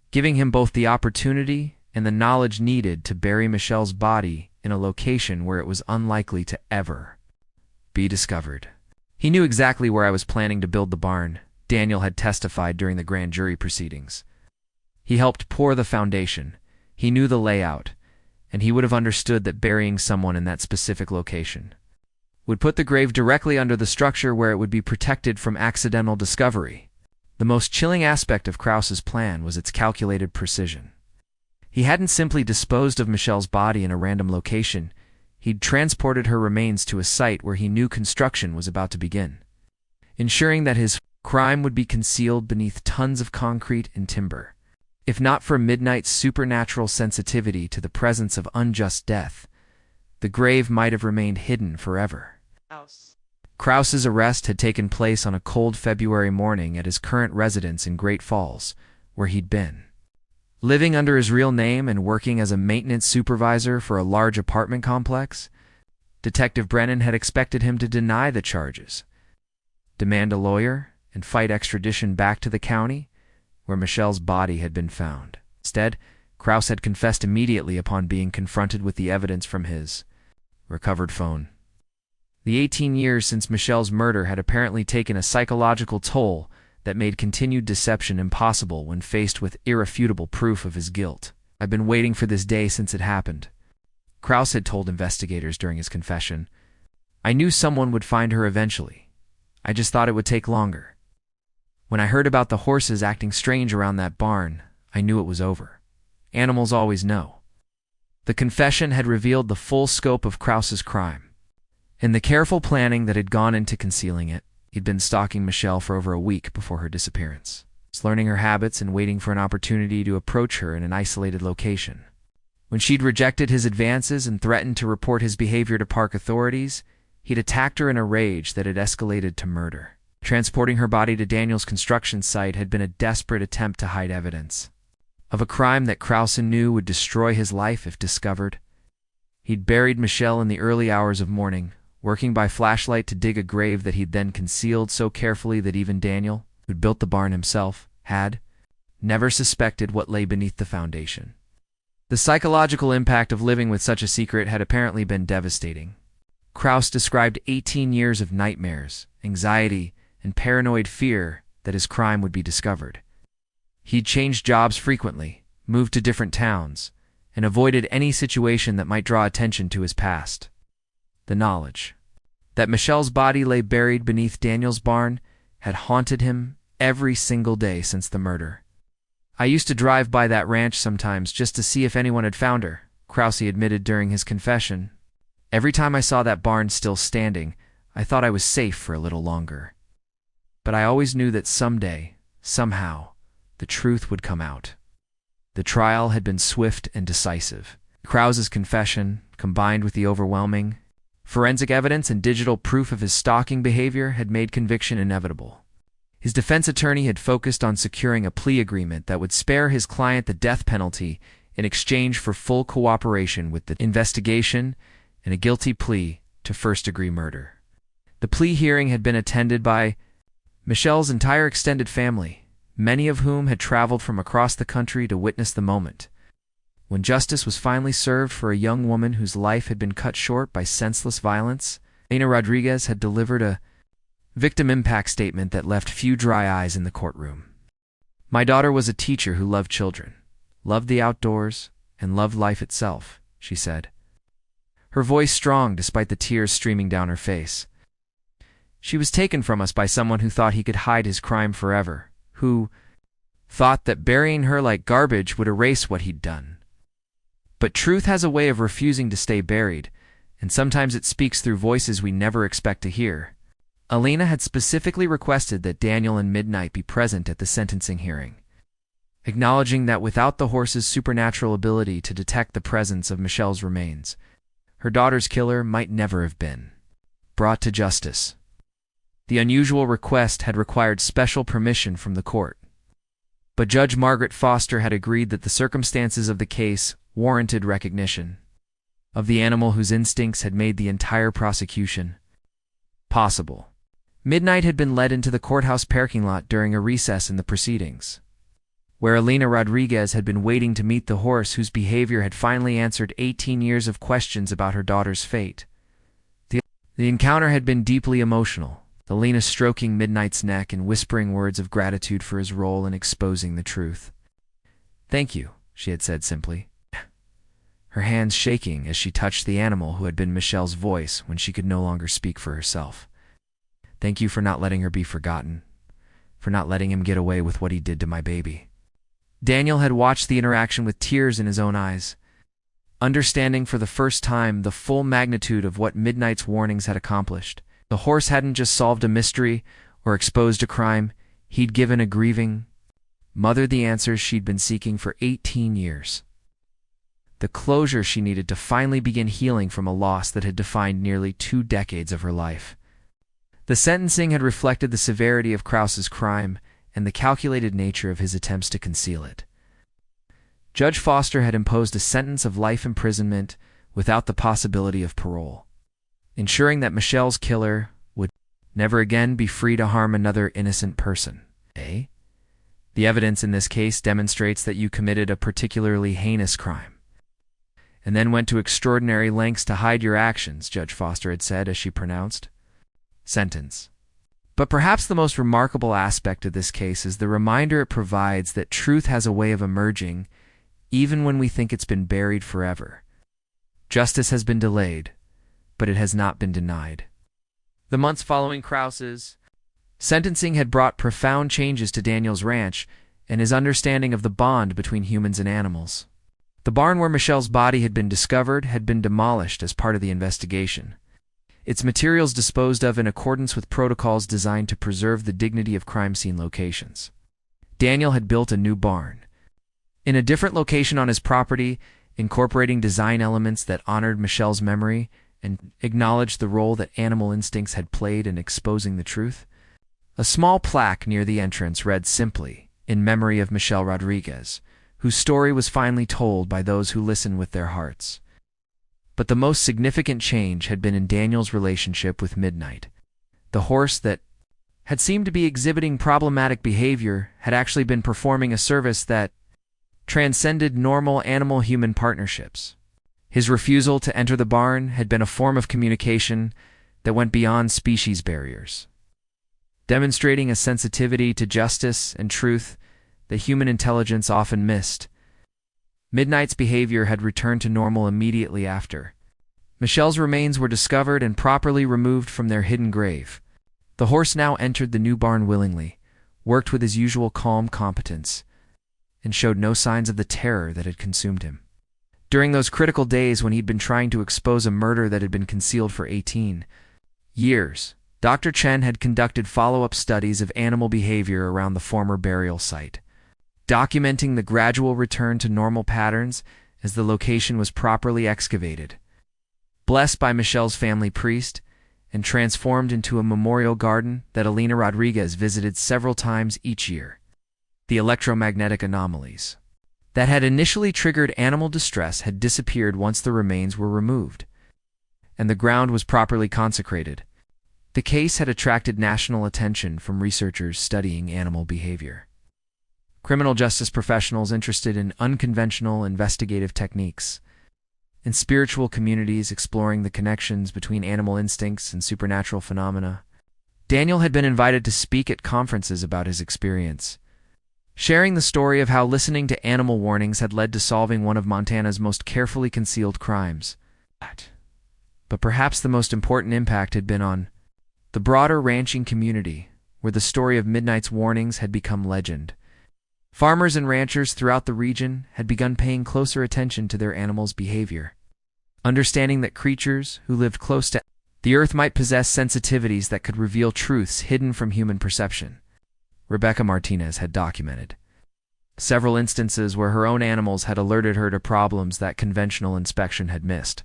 giving him both the opportunity and the knowledge needed to bury Michelle's body in a location where it was unlikely to ever be discovered. He knew exactly where I was planning to build the barn, Daniel had testified during the grand jury proceedings. He helped pour the foundation, he knew the layout, and he would have understood that burying someone in that specific location would put the grave directly under the structure where it would be protected from accidental discovery. The most chilling aspect of Krause's plan was its calculated precision. He hadn't simply disposed of Michelle's body in a random location, he'd transported her remains to a site where he knew construction was about to begin, ensuring that his crime would be concealed beneath tons of concrete and timber. If not for Midnight's supernatural sensitivity to the presence of unjust death, the grave might have remained hidden forever. Krause's arrest had taken place on a cold February morning at his current residence in Great Falls, where he'd been living under his real name and working as a maintenance supervisor for a large apartment complex. Detective Brennan had expected him to deny the charges, demand a lawyer, and fight extradition back to the county where Michelle's body had been found. Instead, Krause had confessed immediately upon being confronted with the evidence from his recovered phone. The 18 years since Michelle's murder had apparently taken a psychological toll that made continued deception impossible when faced with irrefutable proof of his guilt. "I've been waiting for this day since it happened," Krause had told investigators during his confession. "I knew someone would find her eventually. I just thought it would take longer. When I heard about the horses acting strange around that barn, I knew it was over. Animals always know." The confession had revealed the full scope of Krause's crime. In the careful planning that had gone into concealing it, he'd been stalking Michelle for over a week before her disappearance, learning her habits and waiting for an opportunity to approach her in an isolated location. When she'd rejected his advances and threatened to report his behavior to park authorities, he'd attacked her in a rage that had escalated to murder. Transporting her body to Daniel's construction site had been a desperate attempt to hide evidence of a crime that Krause knew would destroy his life if discovered. He'd buried Michelle in the early hours of morning, working by flashlight to dig a grave that he'd then concealed so carefully that even Daniel, who'd built the barn himself, had never suspected what lay beneath the foundation. The psychological impact of living with such a secret had apparently been devastating. Krause described 18 years of nightmares, anxiety, and paranoid fear that his crime would be discovered. He'd changed jobs frequently, moved to different towns, and avoided any situation that might draw attention to his past. The knowledge that Michelle's body lay buried beneath Daniel's barn had haunted him every single day since the murder. "I used to drive by that ranch sometimes just to see if anyone had found her," Krause admitted during his confession. "Every time I saw that barn still standing, I thought I was safe for a little longer. But I always knew that someday, somehow, the truth would come out." The trial had been swift and decisive. Krause's confession, combined with the overwhelming forensic evidence and digital proof of his stalking behavior, had made conviction inevitable. His defense attorney had focused on securing a plea agreement that would spare his client the death penalty in exchange for full cooperation with the investigation and a guilty plea to first-degree murder. The plea hearing had been attended by Michelle's entire extended family, many of whom had traveled from across the country to witness the moment. When justice was finally served for a young woman whose life had been cut short by senseless violence, Ana Rodriguez had delivered a victim impact statement that left few dry eyes in the courtroom. "My daughter was a teacher who loved children, loved the outdoors, and loved life itself, she said, her voice strong despite the tears streaming down her face. She was taken from us by someone who thought he could hide his crime forever, who thought that burying her like garbage would erase what he'd done. But truth has a way of refusing to stay buried, and sometimes it speaks through voices we never expect to hear. Alina had specifically requested that Daniel and Midnight be present at the sentencing hearing, acknowledging that without the horse's supernatural ability to detect the presence of Michelle's remains, her daughter's killer might never have been brought to justice. The unusual request had required special permission from the court, but Judge Margaret Foster had agreed that the circumstances of the case warranted recognition of the animal whose instincts had made the entire prosecution possible. Midnight had been led into the courthouse parking lot during a recess in the proceedings, where Alina Rodriguez had been waiting to meet the horse whose behavior had finally answered 18 years of questions about her daughter's fate. The encounter had been deeply emotional, Alina stroking Midnight's neck and whispering words of gratitude for his role in exposing the truth. "Thank you," she had said simply, her hands shaking as she touched the animal who had been Michelle's voice when she could no longer speak for herself. "Thank you for not letting her be forgotten, for not letting him get away with what he did to my baby." Daniel had watched the interaction with tears in his own eyes, understanding for the first time the full magnitude of what Midnight's warnings had accomplished. The horse hadn't just solved a mystery or exposed a crime, he'd given a grieving mother the answers she'd been seeking for 18 years. The closure she needed to finally begin healing from a loss that had defined nearly 2 decades of her life. The sentencing had reflected the severity of Krause's crime and the calculated nature of his attempts to conceal it. Judge Foster had imposed a sentence of life imprisonment without the possibility of parole, ensuring that Michelle's killer would never again be free to harm another innocent person. The evidence in this case demonstrates that you committed a particularly heinous crime, and then went to extraordinary lengths to hide your actions, Judge Foster had said as she pronounced sentence. But perhaps the most remarkable aspect of this case is the reminder it provides that truth has a way of emerging even when we think it's been buried forever. Justice has been delayed, but it has not been denied. The months following Krause's sentencing had brought profound changes to Daniel's ranch and his understanding of the bond between humans and animals. The barn where Michelle's body had been discovered had been demolished as part of the investigation, its materials disposed of in accordance with protocols designed to preserve the dignity of crime scene locations. Daniel had built a new barn, in a different location on his property, incorporating design elements that honored Michelle's memory and acknowledged the role that animal instincts had played in exposing the truth. A small plaque near the entrance read simply, "In memory of Michelle Rodriguez, whose story was finally told by those who listen with their hearts." But the most significant change had been in Daniel's relationship with Midnight. The horse that had seemed to be exhibiting problematic behavior had actually been performing a service that transcended normal animal-human partnerships. His refusal to enter the barn had been a form of communication that went beyond species barriers, demonstrating a sensitivity to justice and truth that human intelligence often missed. Midnight's behavior had returned to normal immediately after Michelle's remains were discovered and properly removed from their hidden grave. The horse now entered the new barn willingly, worked with his usual calm competence, and showed no signs of the terror that had consumed him. During those critical days when he'd been trying to expose a murder that had been concealed for 18 years, Dr. Chen had conducted follow-up studies of animal behavior around the former burial site, documenting the gradual return to normal patterns as the location was properly excavated, blessed by Michelle's family priest, and transformed into a memorial garden that Alina Rodriguez visited several times each year. The electromagnetic anomalies that had initially triggered animal distress had disappeared once the remains were removed, and the ground was properly consecrated. The case had attracted national attention from researchers studying animal behavior, criminal justice professionals interested in unconventional investigative techniques, and spiritual communities exploring the connections between animal instincts and supernatural phenomena. Daniel had been invited to speak at conferences about his experience, sharing the story of how listening to animal warnings had led to solving one of Montana's most carefully concealed crimes. But perhaps the most important impact had been on the broader ranching community, where the story of Midnight's warnings had become legend. Farmers and ranchers throughout the region had begun paying closer attention to their animals' behavior, understanding that creatures who lived close to the earth might possess sensitivities that could reveal truths hidden from human perception. Rebecca Martinez had documented several instances where her own animals had alerted her to problems that conventional inspection had missed.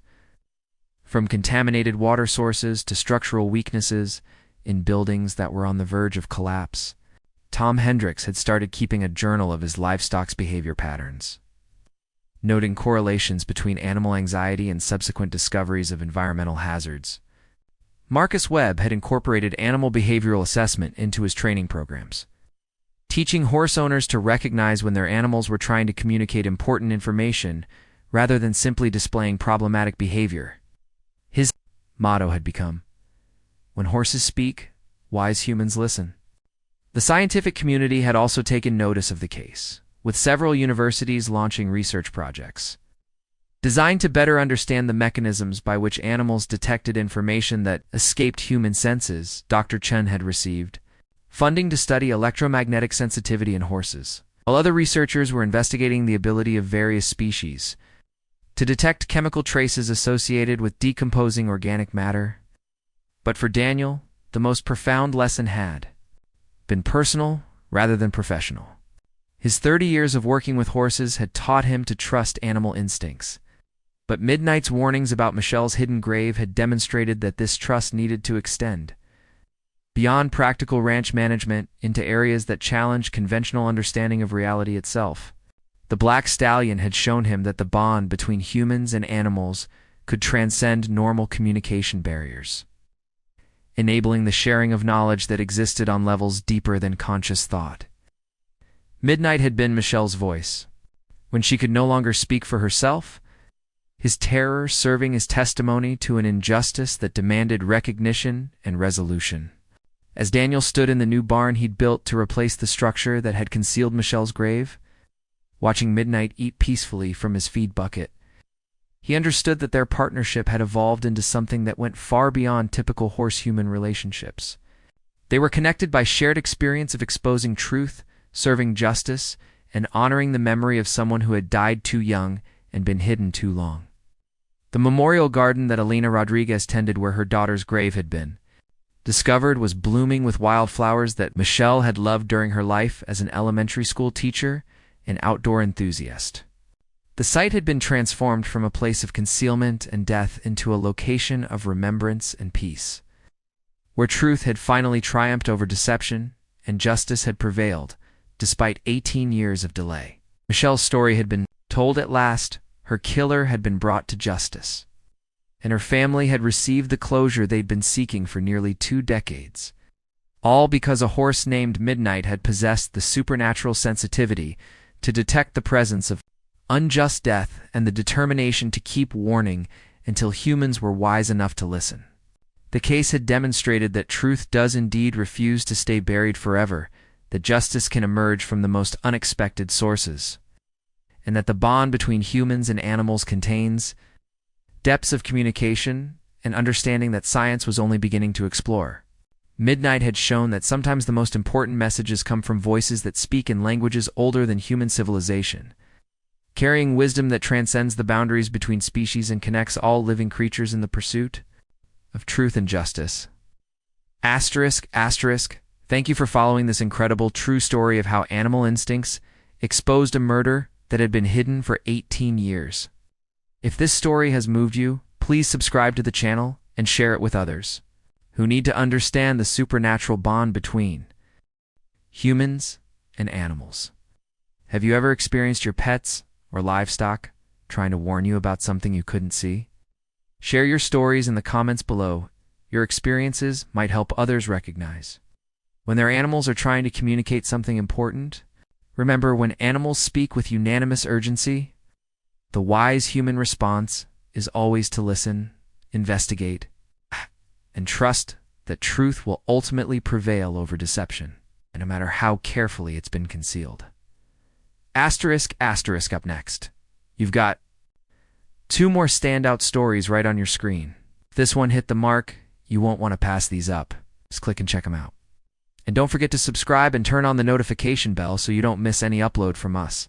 From contaminated water sources to structural weaknesses in buildings that were on the verge of collapse, Tom Hendricks had started keeping a journal of his livestock's behavior patterns, noting correlations between animal anxiety and subsequent discoveries of environmental hazards. Marcus Webb had incorporated animal behavioral assessment into his training programs, teaching horse owners to recognize when their animals were trying to communicate important information rather than simply displaying problematic behavior. His motto had become, "When horses speak, wise humans listen." The scientific community had also taken notice of the case, with several universities launching research projects designed to better understand the mechanisms by which animals detected information that escaped human senses. Dr. Chen had received funding to study electromagnetic sensitivity in horses, while other researchers were investigating the ability of various species to detect chemical traces associated with decomposing organic matter. But for Daniel, the most profound lesson had been personal rather than professional. His 30 years of working with horses had taught him to trust animal instincts, but Midnight's warnings about Michelle's hidden grave had demonstrated that this trust needed to extend beyond practical ranch management into areas that challenge conventional understanding of reality itself. The black stallion had shown him that the bond between humans and animals could transcend normal communication barriers, enabling the sharing of knowledge that existed on levels deeper than conscious thought. Midnight had been Michelle's voice. When she could no longer speak for herself, his terror serving as testimony to an injustice that demanded recognition and resolution. As Daniel stood in the new barn he'd built to replace the structure that had concealed Michelle's grave, watching Midnight eat peacefully from his feed bucket, he understood that their partnership had evolved into something that went far beyond typical horse-human relationships. They were connected by shared experience of exposing truth, serving justice, and honoring the memory of someone who had died too young and been hidden too long. The memorial garden that Elena Rodriguez tended where her daughter's grave had been discovered was blooming with wildflowers that Michelle had loved during her life as an elementary school teacher and outdoor enthusiast. The site had been transformed from a place of concealment and death into a location of remembrance and peace, where truth had finally triumphed over deception and justice had prevailed, despite 18 years of delay. Michelle's story had been told at last, her killer had been brought to justice, and her family had received the closure they'd been seeking for nearly 2 decades, all because a horse named Midnight had possessed the supernatural sensitivity to detect the presence of unjust death and the determination to keep warning until humans were wise enough to listen. The case had demonstrated that truth does indeed refuse to stay buried forever, that justice can emerge from the most unexpected sources, and that the bond between humans and animals contains depths of communication and understanding that science was only beginning to explore. Midnight had shown that sometimes the most important messages come from voices that speak in languages older than human civilization, carrying wisdom that transcends the boundaries between species and connects all living creatures in the pursuit of truth and justice. Asterisk, asterisk, thank you for following this incredible true story of how animal instincts exposed a murder that had been hidden for 18 years. If this story has moved you, please subscribe to the channel and share it with others who need to understand the supernatural bond between humans and animals. Have you ever experienced your pets or livestock trying to warn you about something you couldn't see? Share your stories in the comments below. Your experiences might help others recognize when their animals are trying to communicate something important. Remember, when animals speak with unanimous urgency, the wise human response is always to listen, investigate, and trust that truth will ultimately prevail over deception, no matter how carefully it's been concealed. Asterisk, asterisk up next. You've got two more standout stories right on your screen. If this one hit the mark, you won't want to pass these up. Just click and check them out. And don't forget to subscribe and turn on the notification bell so you don't miss any upload from us.